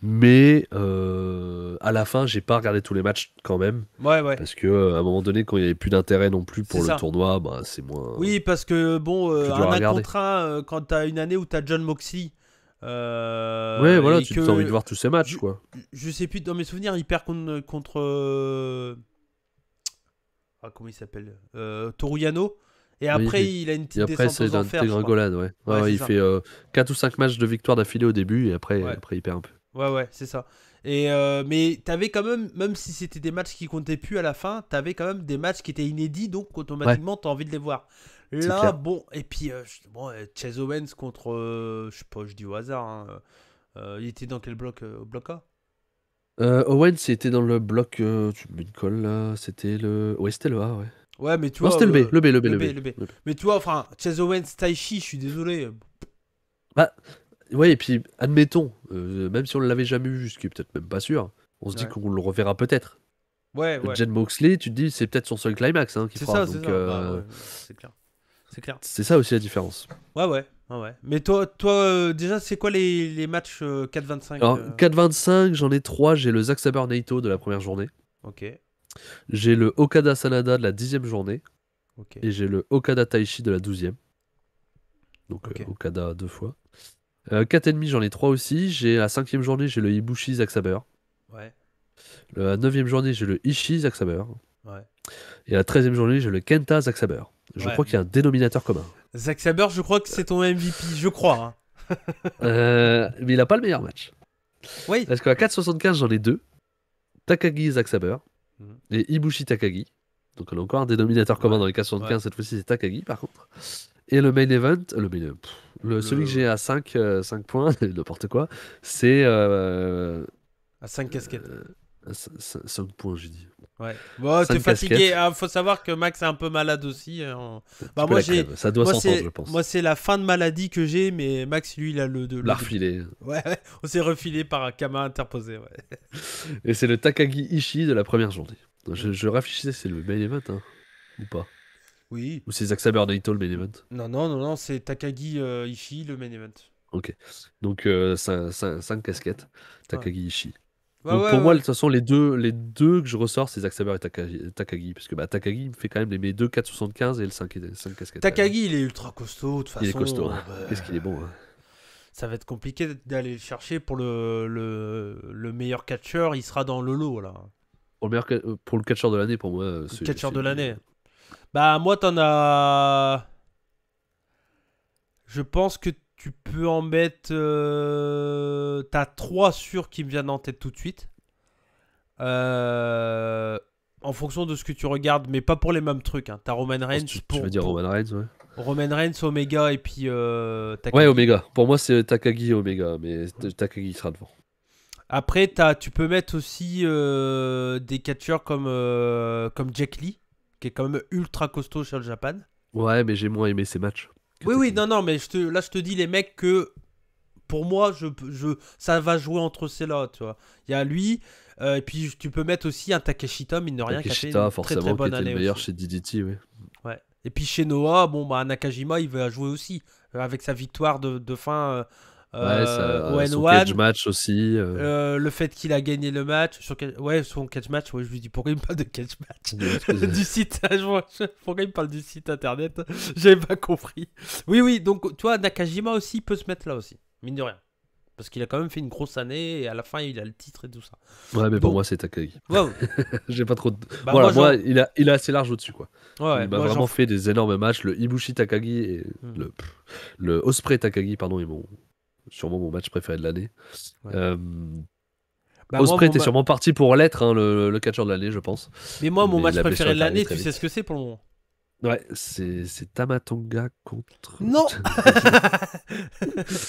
Mais à la fin, j'ai pas regardé tous les matchs quand même. Parce que à un moment donné, quand il y avait plus d'intérêt non plus pour le tournoi, c'est moins. Oui, parce que bon, un contre un, quand t'as une année où t'as John Moxley. Ouais, voilà, tu as envie de voir tous ces matchs, quoi. Je sais plus, dans mes souvenirs, il perd contre. Comment il s'appelle Toru Yano. Et après, il a une petite descente aux enfers. Et après, c'est gringolade, ouais. Il fait 4 ou 5 matchs de victoire d'affilée au début, et après il perd un peu. Ouais, c'est ça. Et mais t'avais quand même si c'était des matchs qui comptaient plus à la fin, t'avais quand même des matchs qui étaient inédits, donc automatiquement t'as envie de les voir. Là, bon, et puis Chase Owens contre, je sais pas, je dis au hasard, il était dans quel bloc bloc A Owens était dans le bloc, tu me une colle là, c'était le... Ouais, c'était le A, ouais. Ouais, mais tu vois... Non, c'était le B. Mais tu vois, enfin, Chase Owens, Taichi, je suis désolé. Bah... Ouais, et puis, admettons, même si on ne l'avait jamais vu, ce qui est peut-être même pas sûr, on se dit qu'on le reverra peut-être. Ouais. Jen Moxley, tu te dis, c'est peut-être son seul climax qui fera. C'est ça. C'est clair. C'est ça aussi la différence. Ouais. Mais toi déjà, c'est quoi les matchs 4-25 Alors, 4-25, j'en ai 3. J'ai le Zack Sabre Naito de la première journée. Ok. J'ai le Okada Sanada de la 10e journée. Ok. Et j'ai le Okada Taichi de la 12e. Donc, Okada 2 fois. 4,5, j'en ai 3 aussi. J'ai la 5e journée, j'ai le Ibushi Zack Sabre. Ouais. La 9e journée, j'ai le Ishii Zack Sabre. Ouais. Et la 13e journée, j'ai le Kenta Zack Sabre. Je crois qu'il y a un dénominateur commun. Zack Sabre, je crois que c'est ton MVP, je crois. Mais il a pas le meilleur match. Oui. Parce qu'à 4,75, j'en ai 2. Takagi Zack Sabre et Ibushi Takagi. Donc on a encore un dénominateur commun dans les 4,75. Cette fois-ci, c'est Takagi par contre. Et le main event, celui que j'ai à 5 points, n'importe quoi, c'est. À 5 casquettes. 5 points, j'ai dit. Ouais. Bon, t'es fatigué. Ah, faut savoir que Max est un peu malade aussi. Bah, ça doit s'entendre, je pense. Moi, c'est la fin de maladie que j'ai, mais Max, lui, il a l'a refilé. Ouais, on s'est refilé par un Kama interposé. Ouais. Et c'est le Takagi Ishii de la première journée. Je réfléchissais, c'est le main event, hein, ou pas? Oui. Ou c'est Zack Sabre Naito le main event? Non, c'est Takagi Ishii le main event. Ok. Donc 5 casquettes. Takagi Ishii. Ouais, donc pour moi, de toute façon, les deux que je ressors, c'est Zack Sabre et Takagi. Parce que Takagi il me fait quand même mes deux 4,75 et le 5 casquettes. Takagi, il est ultra costaud, de toute façon. Il est costaud. Qu'est-ce qu'il est bon. Hein. Ça va être compliqué d'aller le chercher pour le meilleur catcheur. Il sera dans le lot, là. Pour le catcheur de l'année, pour moi. Le catcheur de l'année. Bah, moi, t'en as. Je pense que tu peux en mettre. T'as 3 sûrs qui me viennent en tête tout de suite. En fonction de ce que tu regardes, mais pas pour les mêmes trucs. Hein. T'as Roman Reigns. Tu veux dire Roman Reigns, ouais. Roman Reigns, Omega et puis Takagi. Ouais, Omega. Pour moi, c'est Takagi et Omega, mais Takagi sera devant. Après, tu peux mettre aussi des catcheurs comme Jack Lee, qui est quand même ultra costaud sur le Japan. Ouais, mais j'ai moins aimé ses matchs. Oui, non, mais là, je te dis, les mecs que, pour moi, ça va jouer entre ces-là, tu vois. Il y a lui, et puis tu peux mettre aussi un Takeshita, mine de rien, qui a fait une très très bonne année. Le meilleur aussi. chez DDT, oui. Ouais. Et puis chez Noah, Nakajima, il va jouer aussi, avec sa victoire de fin au N1. Son catch match aussi. Le fait qu'il a gagné le match. Son catch match, je lui dis pourquoi il me parle de catch match du site. Pourquoi il me parle du site internet? J'avais pas compris. Oui, donc toi, Nakajima aussi peut se mettre là aussi, mine de rien. Parce qu'il a quand même fait une grosse année et à la fin il a le titre et tout ça. Ouais, mais pour moi c'est Takagi. Wow. J'ai pas trop de... voilà, moi il est assez large au-dessus quoi. Ouais, il m'a vraiment fait des énormes matchs. Le Ibushi Takagi et le Ospreay Takagi, pardon, est sûrement mon match préféré de l'année. Ouais. Ospreay était sûrement parti pour l'être, hein, le catcheur de l'année, je pense. Mais moi, mon match préféré de l'année, tu sais ce que c'est pour le moment? Ouais, c'est Tamatonga contre... Non,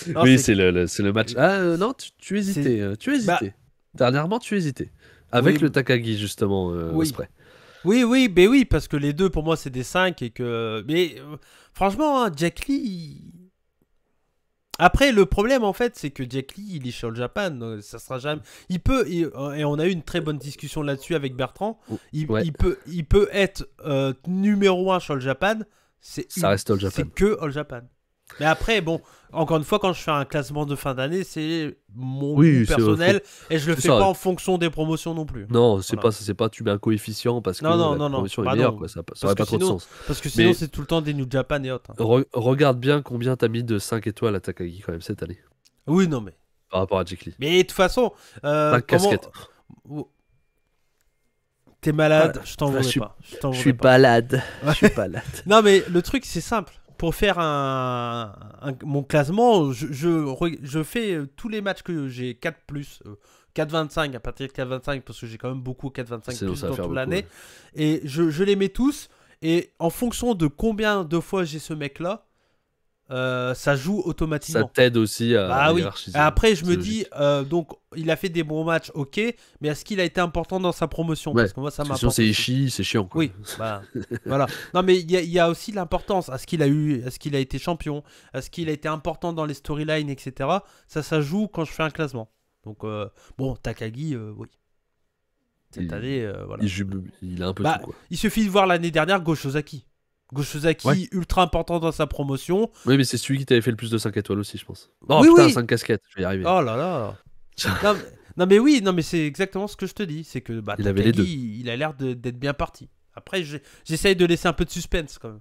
non oui, c'est le match... Ah non, tu hésitais. Tu hésitais. Dernièrement, tu hésitais. Avec le Takagi, justement, Ospreay. Oui, parce que les deux, pour moi, c'est des 5 et que... Mais franchement, hein, Jack Lee... Après, le problème, en fait, c'est que Jack Lee, il est sur le Japan. Donc ça sera jamais... Il peut... et on a eu une très bonne discussion là-dessus avec Bertrand. Il peut être numéro 1 sur le Japan. Ça reste All Japan. C'est que All Japan. Mais après, bon, encore une fois, quand je fais un classement de fin d'année, c'est mon goût personnel et je le fais pas en fonction des promotions non plus. Non, c'est pas tu mets un coefficient parce que la promotion est meilleure, quoi. Ça aurait pas trop de sens. Parce que sinon, c'est tout le temps des New Japan et autres. Hein. Regarde bien combien t'as mis de 5 étoiles à Takagi quand même cette année. Oui, non, mais. Par rapport à Jack Lee. Mais de toute façon. 5 casquettes. T'es malade, je t'en voudrais pas. Je suis malade. Je suis malade. Non, mais le truc, c'est simple. Pour faire mon classement, je fais tous les matchs que j'ai 4+, 4,25 à partir de 4,25 parce que j'ai quand même beaucoup 4,25 plus dans toute l'année. Ouais. Et je les mets tous. Et en fonction de combien de fois j'ai ce mec-là, ça joue automatiquement. Ça t'aide aussi à hiérarchiser. Après, je me dis, donc, il a fait des bons matchs, ok, mais est-ce qu'il a été important dans sa promotion? Parce que moi, ça m'importe. C'est Ishii, c'est chiant. Quoi. Oui, voilà. Non, mais il y a aussi l'importance. Est-ce qu'il a été champion? Est-ce qu'il a été important dans les storylines, etc. Ça joue quand je fais un classement. Donc, Takagi, oui. Cette année, voilà. Il a un peu tout, quoi. Il suffit de voir l'année dernière Goshozaki. Goshozaki, ultra important dans sa promotion. Oui, mais c'est celui qui t'avait fait le plus de 5 étoiles aussi, je pense. Non, putain, 5 casquettes, je vais y arriver. Oh là là. non, mais c'est exactement ce que je te dis. C'est que il avait les deux. Il a l'air d'être bien parti. Après, j'essaye de laisser un peu de suspense quand même.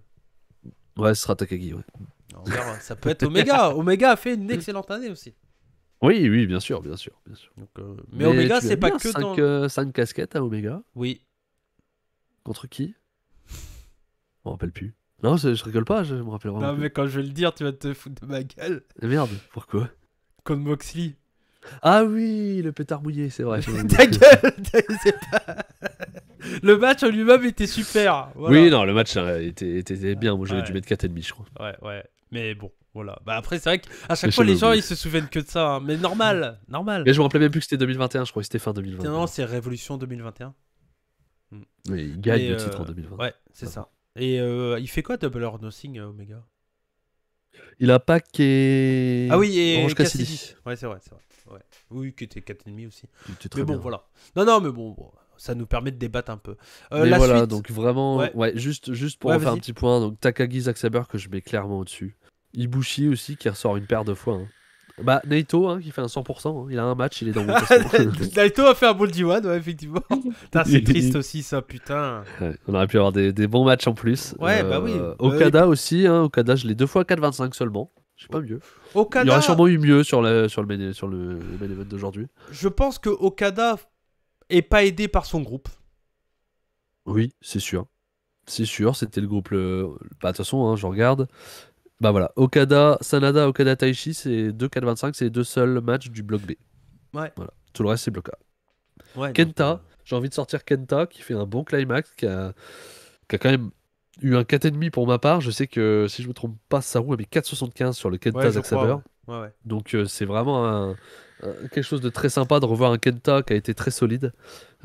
Ouais, ce sera Takagi, ouais. On verra. Ça peut être Omega. Omega a fait une excellente année aussi. Oui, bien sûr. Donc, mais Omega, c'est pas que 5 casquettes à Omega. Oui. Contre qui? Je me rappelle plus. Non, je rigole pas, je me rappelle vraiment. Non, mais quand je vais le dire, tu vas te foutre de ma gueule. Merde, pourquoi? Contre Moxley. Ah oui, le pétard mouillé, c'est vrai. Ta gueule, c'est pas... Le match en lui-même était super. Voilà. Oui, non, le match était bien. Moi, j'avais dû mettre 4,5, je crois. Ouais. Mais bon, voilà. Bah après, c'est vrai qu'à chaque fois, les gens, ils se souviennent que de ça. Hein. Mais normal. Mais je me rappelais même plus que c'était 2021, je crois que c'était fin 2021. Non, c'est Révolution 2021. Oui, il gagne le titre en 2020. Ouais, c'est ça. Et il fait quoi Double or Nothing, Omega? Il a Pac et... Ah oui, et Orange Cassidy. Ouais, c'est vrai. Ouais. Oui, qui était 4,5 aussi. Mais bon, bien. voilà. Non, mais bon, ça nous permet de débattre un peu. Mais la voilà, suite... donc vraiment, juste pour refaire un petit point, donc Takagi, Zack Sabre que je mets clairement au-dessus. Ibushi aussi qui ressort une paire de fois. Hein. Bah, Naito qui fait un 100%, hein. Il a un match, il est dans mon classement. Naito a fait un bon G1, ouais, effectivement. C'est triste aussi, ça, putain. Ouais, on aurait pu avoir des bons matchs en plus. Ouais, bah oui. Okada aussi, hein. Okada, je l'ai 2 fois 4,25 seulement. Je sais pas mieux. Okada... Il y aurait sûrement eu mieux sur le main event d'aujourd'hui. Je pense que Okada est pas aidé par son groupe. Oui, c'est sûr. C'est sûr, c'était le groupe. Bah, de toute façon, hein, je regarde. Bah voilà, Okada, Sanada, Okada, Taichi, c'est 2,425, c'est les 2 seuls matchs du bloc B. Ouais. Voilà. Tout le reste, c'est bloc A. Ouais, Kenta, donc, j'ai envie de sortir Kenta, qui fait un bon climax, qui a quand même eu un 4,5 pour ma part. Je sais que, si je me trompe pas, Saru a mis 4,75 sur le Kenta Zack Sabre. Ouais. Donc c'est vraiment quelque chose de très sympa de revoir un Kenta qui a été très solide.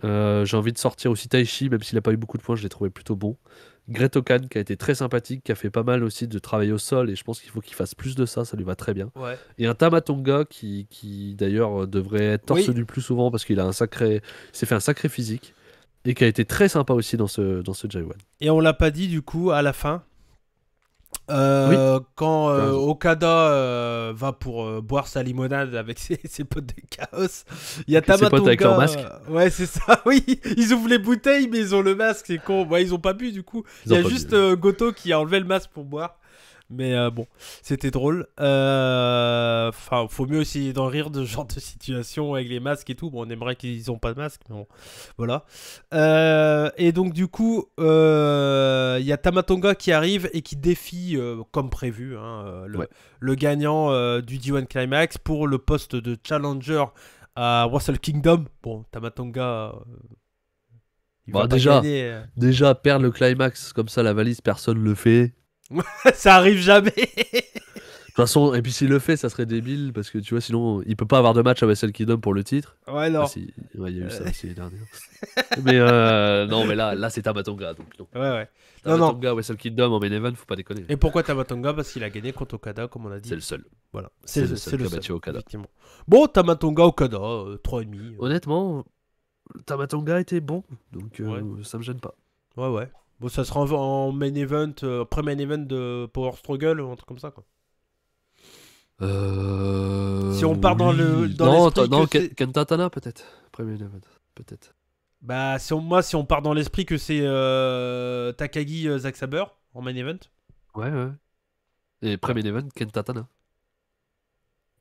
J'ai envie de sortir aussi Taichi, même s'il n'a pas eu beaucoup de points, je l'ai trouvé plutôt bon. Great-O-Khan qui a été très sympathique, qui a fait pas mal aussi de travail au sol, et je pense qu'il faut qu'il fasse plus de ça lui va très bien. Ouais. Et un Tamatonga qui d'ailleurs devrait être torse nu plus souvent parce qu'il a s'est fait un sacré physique, et qui a été très sympa aussi dans ce J1. Et on l'a pas dit du coup à la fin. Quand Okada va pour boire sa limonade avec ses potes de chaos, il y a Tamatonga. Ses potes avec leur masque. Ouais, c'est ça, oui. Ils ouvrent les bouteilles, mais ils ont le masque, c'est con. Ouais, ils ont pas bu du coup. Il y a juste Goto qui a enlevé le masque pour boire. Mais bon, c'était drôle. Enfin, faut mieux essayer d'en rire de ce genre de situation avec les masques et tout. Bon, on aimerait qu'ils ont pas de masque, mais bon, voilà. Et donc, du coup, il y a Tamatonga qui arrive et qui défie, comme prévu, hein, le gagnant du D1 Climax pour le poste de challenger à Wrestle Kingdom. Bon, Tamatonga... il va déjà, perdre le climax comme ça, la valise, personne le fait. Ça arrive jamais. De toute façon, et puis s'il le fait, ça serait débile parce que tu vois, sinon il peut pas avoir de match à Wrestle Kingdom pour le titre. Ouais, non. Il y a eu ça aussi les dernières. Mais non, mais là c'est Tamatonga donc non. Ouais. Tamatonga, Wrestle Kingdom en main event, faut pas déconner. Et pourquoi Tamatonga? Parce qu'il a gagné contre Okada, comme on a dit. C'est le seul. Voilà. C'est le seul qui a battu Okada. Effectivement. Bon, Tamatonga, Okada, 3,5. Honnêtement, Tamatonga était bon, donc ça me gêne pas. Ouais. Bon, ça sera en main event, après main event de Power Struggle ou un truc comme ça, quoi. Si on part dans l'esprit. Non, Kenta Tana peut-être. Après main event, peut-être. Bah, si on part dans l'esprit que c'est Takagi, Zack Sabre en main event. Ouais. Et après main event, Kenta Tana.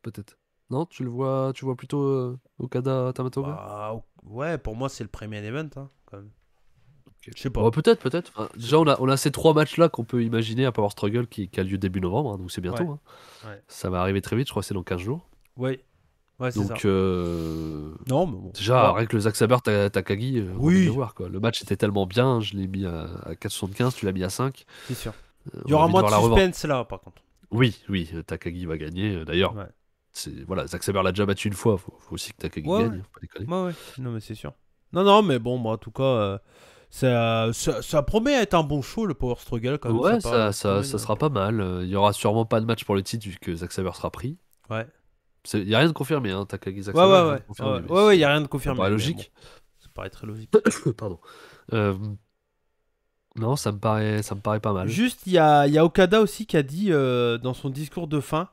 Peut-être. Non, tu vois plutôt Okada Tamatonga. Bah, ouais, pour moi c'est le premier event, hein, quand même. Okay. Je sais pas. Peut-être. Enfin, déjà, on a ces 3 matchs-là qu'on peut imaginer à Power Struggle qui a lieu début novembre, hein, donc c'est bientôt. Ouais. Hein. Ouais. Ça va arriver très vite, je crois que c'est dans 15 jours. Ouais, c'est donc, ça. Non, mais bon. Déjà, rien que le Zack Sabre Takagi, on vient de le voir, quoi. Le match était tellement bien, je l'ai mis à 4,75, tu l'as mis à 5. C'est sûr. Il y aura moins de suspense là, par contre. Oui, Takagi va gagner. D'ailleurs, Zack Sabre l'a déjà battu une fois, faut aussi que Takagi gagne, faut pas déconner. Ouais. Non, mais c'est sûr. Non, mais bon, en tout cas. Ça promet à être un bon show, le Power Struggle quand même. Ouais, ça sera pas mal. Il y aura sûrement pas de match pour le titre vu que Zack Sabre sera pris. Ouais. Il y a rien de confirmé, hein, Takagi Zack Sabre. Ouais, il y a rien de confirmé. Ça paraît logique. Bon, ça paraît très logique. Pardon. Non, ça me paraît pas mal. Juste, il y a Okada aussi qui a dit dans son discours de fin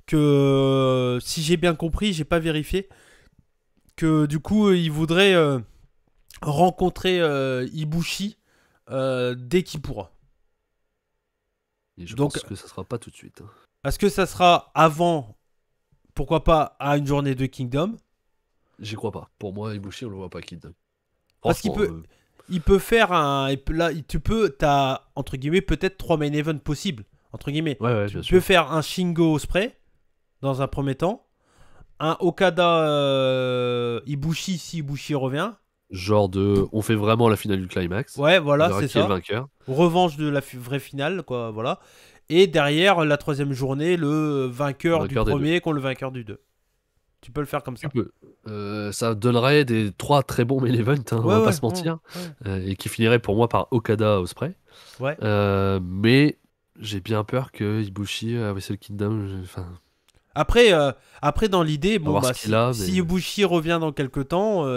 que si j'ai bien compris, j'ai pas vérifié, que du coup il voudrait rencontrer Ibushi dès qu'il pourra. Et je pense que ça sera pas tout de suite. Hein. Est-ce que ça sera avant, pourquoi pas à une journée de Kingdom? J'y crois pas. Pour moi, Ibushi, on le voit pas à Kingdom. Parce qu'il peut faire un... Là, t'as, entre guillemets, peut-être 3 main events possibles. Entre guillemets. Ouais, tu peux faire un Shingo Ospreay dans un premier temps. Un Okada Ibushi si Ibushi revient. Genre on fait vraiment la finale du climax. Ouais, On voilà, verra c'est qui est le ça. vainqueur. Revanche de la vraie finale, quoi, voilà. Et derrière, la troisième journée, le vainqueur du Vainqueur des deux. premier contre le vainqueur du 2. Tu peux le faire comme Tu ça. peux. Ça donnerait des 3 très bons main events, hein, on Ouais, va pas ouais, se mentir. ouais. Et qui finirait pour moi par Okada Ospreay. Ouais. Mais j'ai bien peur que Ibushi à Wrestle Kingdom. Enfin, Après, après dans l'idée, on va bon, voir bah, ce qu'il a. si Mais... Ibushi revient dans quelques temps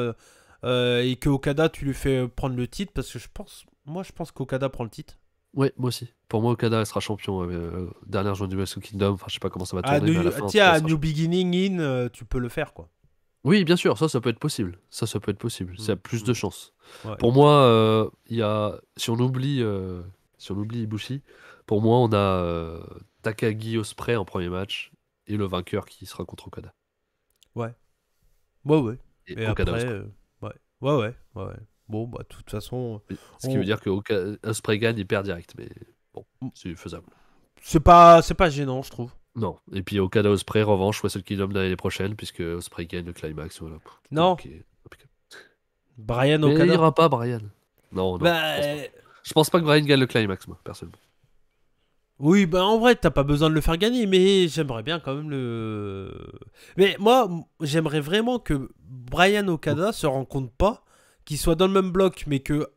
et que Okada, tu lui fais prendre le titre, parce que je pense qu'Okada prend le titre. Ouais, moi aussi. Pour moi, Okada sera champion. Dernière journée du Wrestle Kingdom. Enfin, je sais pas comment ça va À tourner, mais à la fin, en tout tiens, cas, il à sera New champion. Beginning In, tu peux le faire, quoi. Oui, bien sûr, ça peut être possible. Ça peut être possible. Mm, Ça a plus de chances. ouais. Pour moi, si on oublie Ibushi, pour moi, on a Takagi Ospreay en premier match et le vainqueur qui sera contre Okada. Ouais. Ouais. Et Et Okada après, Ospreay. ouais. Bon, bah, de toute façon, Ce qui veut dire que Ospreay gagne et perd direct, mais bon, c'est faisable. c'est pas gênant, je trouve. Non. Et puis Okada Ospreay, revanche, Wrestle Kingdom l'année prochaine, puisque Ospreay gagne le climax. Voilà. Non, Ok. Brian Mais il Okada. n'y aura pas Brian. Non, Bah, je pense pas. Je pense pas que Brian gagne le climax, moi, personnellement. oui, bah en vrai, t'as pas besoin de le faire gagner, mais j'aimerais bien quand même le. Mais moi, j'aimerais vraiment que Brian Okada se rende compte pas, qu'il soit dans le même bloc, mais que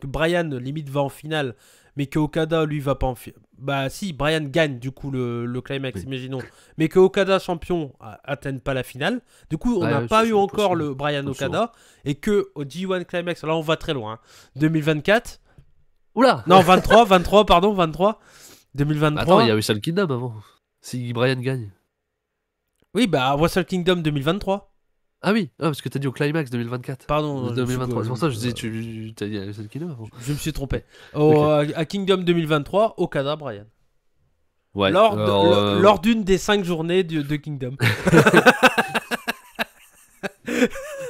Brian limite va en finale, mais que Okada lui va pas en finale. Bah si, Brian gagne du coup le climax, Oui. imaginons, mais que Okada champion atteigne pas la finale. Du coup, on n'a Ouais, pas eu c'est encore possible. le Brian Possible. Okada, et que au G1 climax, là on va très loin, hein, 2024. Oula! Non, 23, pardon, 23. 2023. Attends, il y a Wrestle Kingdom avant. Si Brian gagne. Oui, bah Wrestle Kingdom 2023. Ah oui, parce que t'as dit au climax 2024. Pardon, 2023. C'est pour ça que je disais, tu t'as dit Wrestle Kingdom avant. je me suis trompé. Ok. À Kingdom 2023, Okada, Brian. Ouais. Lors d'une des 5 journées de Kingdom.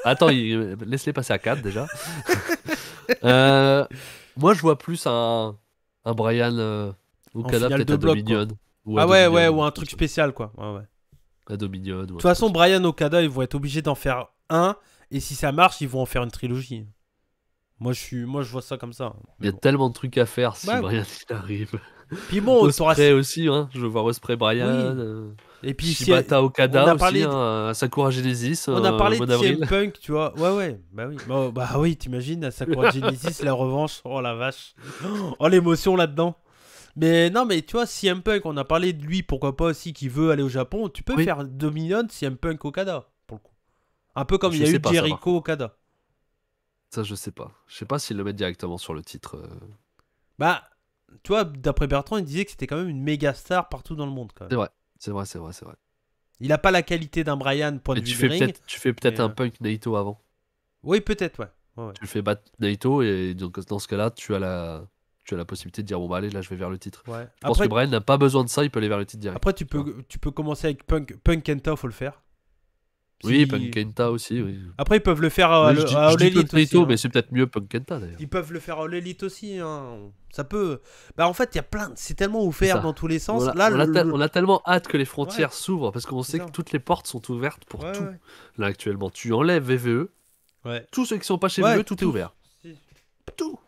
Attends, laisse-les passer à 4 déjà. Moi, je vois plus un Brian Okada finale peut-être de à bloc, Dominion. Ah ouais, ou un truc spécial, quoi. Ouais. À Dominion. De toute façon, Brian Okada, ils vont être obligés d'en faire un. Et si ça marche, ils vont en faire une trilogie. Moi, je vois ça comme ça. Il y a tellement de trucs à faire si Ouais. Brian il arrive. Puis bon, Ospreay aussi, hein. Je veux voir Ospreay Brian. Oui. Et puis Shibata Okada on a aussi, parlé à Sakura Genesis. On a parlé au mois de d'avril. CM Punk, tu vois. Ouais. Bah oui. Bah oui, t'imagines, à Sakura Genesis, la revanche. Oh la vache. Oh l'émotion là-dedans. Mais non, mais tu vois, CM Punk, on a parlé de lui, pourquoi pas aussi, qui veut aller au Japon. Tu peux faire Dominion, CM Punk Okada, pour le coup. Un peu comme il y a eu Jericho Okada. Ça, je sais pas. Je sais pas s'ils le mettent directement sur le titre. Bah, tu vois, d'après Bertrand, il disait que c'était quand même une méga star partout dans le monde. Quand même. C'est vrai. Il a pas la qualité d'un Brian, point de vue de ring. Tu fais peut-être un Punk Naito avant. Oui, peut-être, ouais. Tu le fais battre Naito et donc dans ce cas-là, tu as la possibilité de dire bon bah allez, là je vais vers le titre. Ouais. Je pense que Brian n'a pas besoin de ça, il peut aller vers le titre direct. Après, tu peux commencer avec Punk Kenta, faut le faire. Oui, Punk Kenta aussi, oui. Après, ils peuvent le faire à All Elite aussi. Naito, mais c'est peut-être mieux Punk Kenta d'ailleurs. Ils peuvent le faire à All Elite aussi. Ça peut. Bah, en fait, il y a plein. C'est tellement ouvert dans tous les sens. On a tellement hâte que les frontières s'ouvrent parce qu'on sait que toutes les portes sont ouvertes pour tout. Ouais. Là, actuellement, tu enlèves VVE. Ouais. Tous ceux qui sont pas chez VVE, tout est ouvert. Tout.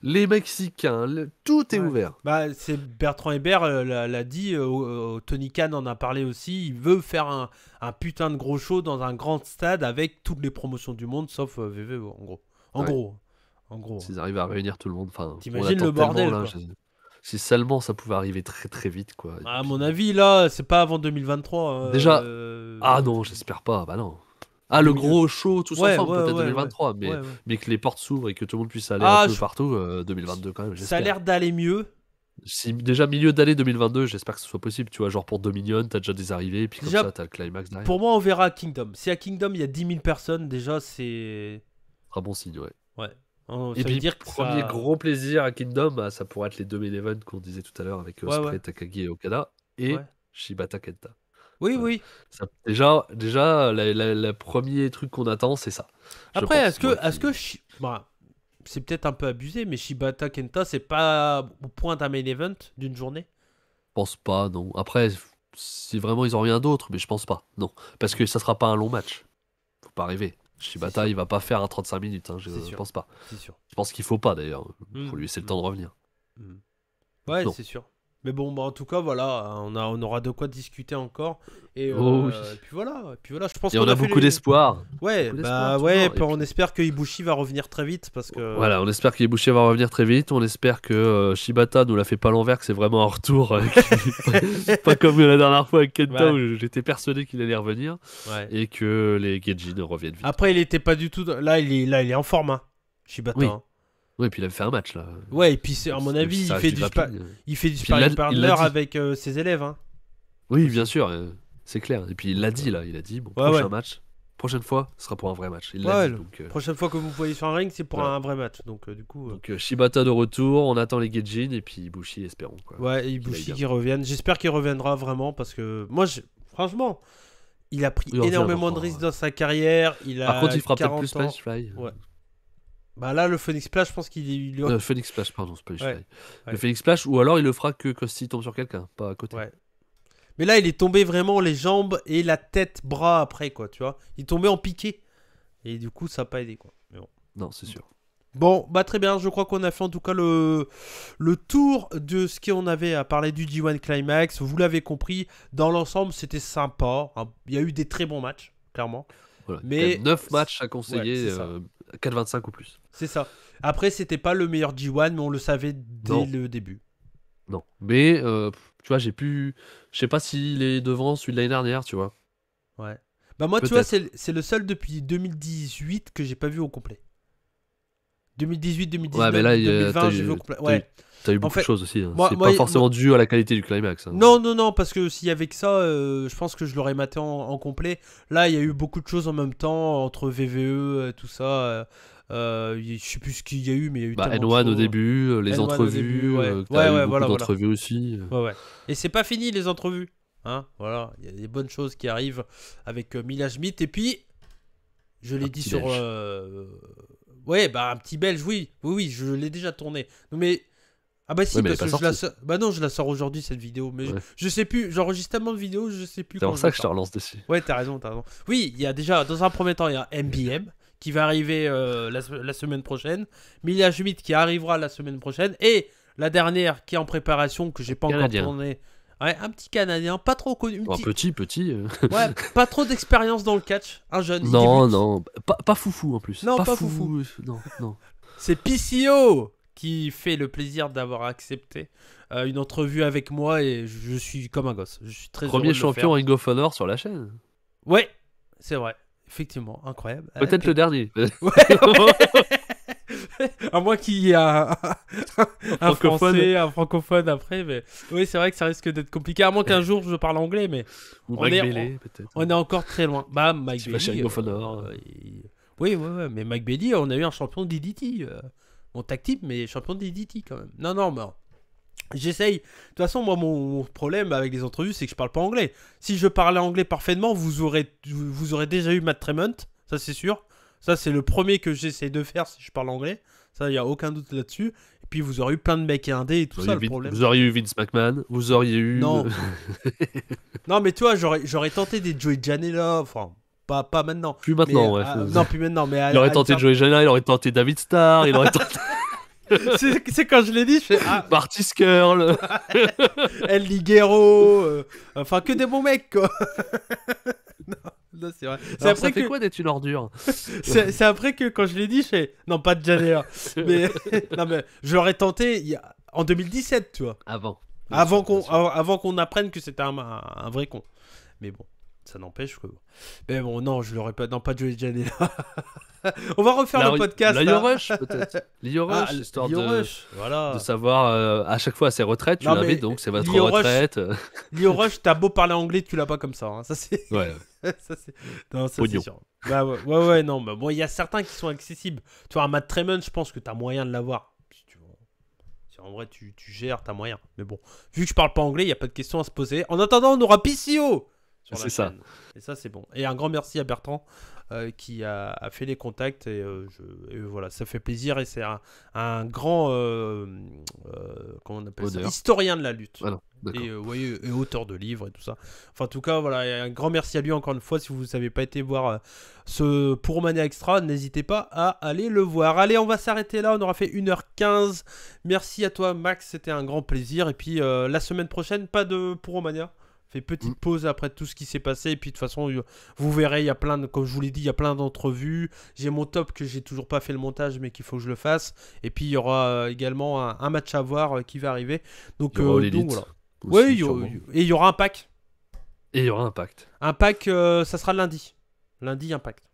Les Mexicains, tout est ouvert. Bah, c'est Bertrand Hébert l'a dit, Tony Khan en a parlé aussi. Il veut faire un putain de gros show dans un grand stade avec toutes les promotions du monde, sauf VV en gros. En gros. S'ils arrivent à réunir tout le monde, enfin. T'imagines le bordel, là, quoi. Si seulement ça pouvait arriver très très vite, quoi. À mon avis, là, c'est pas avant 2023. Déjà. Ah non, j'espère pas. Bah non. Ah, le gros show tous ensemble, peut-être 2023, mais que les portes s'ouvrent et que tout le monde puisse aller un peu partout, 2022 quand même, j'espère. Ça a l'air d'aller mieux. Si déjà milieu d'année 2022, j'espère que ce soit possible, tu vois, genre pour Dominion, t'as déjà des arrivées, et puis comme ça, t'as le climax derrière. Pour moi, on verra à Kingdom. Si à Kingdom, il y a 10 000 personnes, déjà, c'est... Un bon signe, ouais. Ouais. Et puis, premier gros plaisir à Kingdom, bah, ça pourrait être les deux main events qu'on disait tout à l'heure avec Ospreay, Takagi et Okada, et Shibata Kenta. Oui. Ça, déjà le premier truc qu'on attend, c'est ça. Après, est-ce que c'est peut-être un peu abusé, mais Shibata Kenta, c'est pas au point d'un main event d'une journée? Je pense pas, non. Après, si vraiment ils ont rien d'autre, mais je pense pas, non. Parce que ça sera pas un long match. Faut pas rêver. Shibata, il va pas faire un 35 minutes, hein, je pense pas. C'est sûr. Je pense qu'il faut pas d'ailleurs. Faut lui laisser le temps de revenir. Ouais, c'est sûr. Mais bon, bah, en tout cas, voilà, on aura de quoi discuter encore. Et, oui. et puis voilà, je pense et on a beaucoup d'espoir. Ouais, bah ouais, on espère que Ibushi va revenir très vite parce que. Voilà, on espère qu'Ibushi va revenir très vite. On espère que Shibata nous la fait pas à l'envers, que c'est vraiment un retour, pas comme la dernière fois avec Kenta où j'étais persuadé qu'il allait revenir, et que les Geijin reviennent vite. Après, il était pas du tout. Là, il est en forme, hein, Shibata. Oui. Hein. Ouais, et puis il a fait un match là. Ouais, et puis à mon avis, il fait du sparring partner avec ses élèves. Hein. Oui, bien sûr, c'est clair. Et puis il l'a dit là, il a dit bon, prochain match, prochaine fois, ce sera pour un vrai match. Il l'a dit, donc, prochaine fois que vous voyez sur un ring, c'est pour un vrai match. Donc du coup. Donc Shibata de retour, on attend les Geijin et puis Ibushi, espérons quoi. Ouais, Ibushi qui revienne. J'espère qu'il reviendra vraiment parce que moi, franchement, il a pris énormément de risques dans sa carrière. Par contre, il fera peut-être plus Spanish Fly. Ouais. Bah là, le Phoenix Splash, je pense qu'il. Phoenix Splash, pardon, Spanish Fly. Le Phoenix Splash, ou alors il le fera que quand il tombe sur quelqu'un, pas à côté. Ouais. Mais là, il est tombé vraiment les jambes et la tête, bras après, quoi, tu vois. Il est tombé en piqué. Et du coup, ça n'a pas aidé, quoi. Mais bon. Non, c'est sûr. Bon, bah très bien, je crois qu'on a fait en tout cas le tour de ce qu'on avait à parler du G1 Climax. Vous l'avez compris, dans l'ensemble, c'était sympa. Il y a eu des très bons matchs, clairement. Voilà. Mais 9 matchs à conseiller, 4,25 ou plus. C'est ça. Après, c'était pas le meilleur G1, mais on le savait dès le début. Non, mais tu vois, je sais pas s'il est devant celui de l'année dernière, tu vois. Ouais. Bah moi, tu vois, c'est le seul depuis 2018 que j'ai pas vu au complet. 2018, 2019, 2020, j'ai vu au complet. Ouais. T'as eu beaucoup de choses aussi. Hein. C'est pas forcément dû à la qualité du climax. Hein. Non, parce que s'il y avait que ça, je pense que je l'aurais maté en complet. Là, il y a eu beaucoup de choses en même temps, entre VVE, tout ça. Je sais plus ce qu'il y a eu, mais il y a eu N1 au début, les entrevues, beaucoup d'entrevues aussi. Ouais. Et c'est pas fini les entrevues. Hein, voilà, il y a des bonnes choses qui arrivent avec Mila Schmidt. Et puis, je l'ai dit sur... Ouais, bah un petit belge, oui, je l'ai déjà tourné. Non, mais... Ah bah si, parce que je la sors... Bah non, je la sors aujourd'hui cette vidéo, mais je sais plus, j'enregistre tellement de vidéos, je sais plus. C'est pour ça que je te relance dessus. Ouais, t'as raison. Oui, il y a déjà, dans un premier temps, il y a MBM qui va arriver la semaine prochaine, Mila Schmidt qui arrivera la semaine prochaine, et la dernière qui est en préparation, que j'ai pas encore tourné. Ouais, un petit Canadien, pas trop connu. Petit. Ouais, pas trop d'expérience dans le catch, un jeune. Non, pas foufou en plus. Non, pas foufou. Non. C'est PCO qui fait le plaisir d'avoir accepté une entrevue avec moi, et je suis comme un gosse. Je suis très Premier champion Ring of Honor sur la chaîne. Ouais, c'est vrai. Effectivement, incroyable. Peut-être le dernier. À moins qu'il y ait un français, un francophone après, mais oui, c'est vrai que ça risque d'être compliqué. À moins qu'un jour je parle anglais, mais ou Mike Bailey, peut-être. On est encore très loin. Bah, Mike Bailey. Oui, mais Mike Bailey, on a eu un champion de DDT. Mon tag team, mais champion de DDT quand même. Non, mais j'essaye. De toute façon, moi, mon problème avec les entrevues, c'est que je parle pas anglais. Si je parlais anglais parfaitement, vous aurez déjà eu Matt Tremont, ça c'est sûr. Ça, c'est le premier que j'essaie de faire si je parle anglais. Ça, il n'y a aucun doute là-dessus. Et puis, vous aurez eu plein de mecs indés et tout ça, le problème. Vous auriez eu Vince McMahon, vous auriez eu... Non. Non, mais tu vois, j'aurais tenté des Joey Janela, enfin... Pas maintenant. Plus maintenant, mais, non, plus maintenant. Mais il aurait tenté Joey Janela, il aurait tenté David Starr, il aurait tenté... c'est quand je l'ai dit, je fais... Marty Skrull. El Ligero, enfin, que des bons mecs, quoi. Non, c'est vrai. C'est après ça fait quoi d'être une ordure? C'est après que quand je l'ai dit, je fais... Non, pas de Janela. mais je l'aurais tenté en 2017, tu vois. Avant qu'on apprenne que c'était un vrai con. Mais bon. Ça n'empêche que... Mais bon, non, je l'aurais pas... Non, pas Joey Janela. On va refaire le podcast. Lio Rush, peut-être. Lio Rush, histoire de savoir... à chaque fois à ses retraites, tu l'invites, donc c'est votre retraite. Lio Rush, t'as beau parler anglais, tu l'as pas comme ça. Hein. Ça, c'est... Ouais. ça, c'est... Non, ça, c'est sûr. Bah, ouais, non. Mais bon, il y a certains qui sont accessibles. Tu vois, un Matt Tremont, je pense que t'as moyen de l'avoir. Si en vrai, tu gères, t'as moyen. Mais bon, vu que je parle pas anglais, il n'y a pas de question à se poser. En attendant, on aura PCO. C'est ça. Et ça, c'est bon. Et un grand merci à Bertrand qui a fait les contacts. Et voilà, ça fait plaisir. Et c'est un grand comment on appelle ça, historien de la lutte. Voilà. et auteur de livres et tout ça. Enfin, en tout cas, voilà, et un grand merci à lui encore une fois. Si vous n'avez pas été voir ce Puromania Extra, n'hésitez pas à aller le voir. Allez, on va s'arrêter là. On aura fait 1h15. Merci à toi, Max. C'était un grand plaisir. Et puis, la semaine prochaine, pas de Puromania. Fait petite pause après tout ce qui s'est passé. Et puis, de toute façon, vous verrez, il y a plein de, comme je vous l'ai dit, il y a plein d'entrevues. J'ai mon top que j'ai toujours pas fait le montage, mais qu'il faut que je le fasse. Et puis, il y aura également un match à voir qui va arriver. Donc, voilà. Oui, et il y aura un pack. Et il y aura un pacte. Un pack, ça sera lundi. Lundi, un pacte.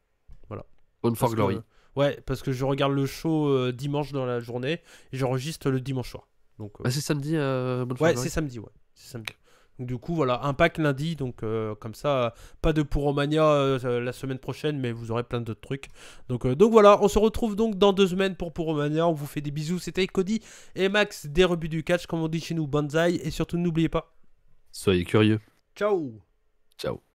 Voilà. One for Glory. Ouais, parce que je regarde le show dimanche dans la journée et j'enregistre le dimanche soir. Donc, c'est samedi, One for ouais, Glory. c'est samedi, ouais. C'est samedi. Donc, du coup, voilà, un pack lundi. Donc, comme ça, pas de Puromania la semaine prochaine, mais vous aurez plein d'autres trucs. Donc, voilà, on se retrouve donc dans 2 semaines pour Puromania. On vous fait des bisous. C'était Cody et Max des rebuts du catch, comme on dit chez nous, Banzai. Et surtout, n'oubliez pas. Soyez curieux. Ciao. Ciao.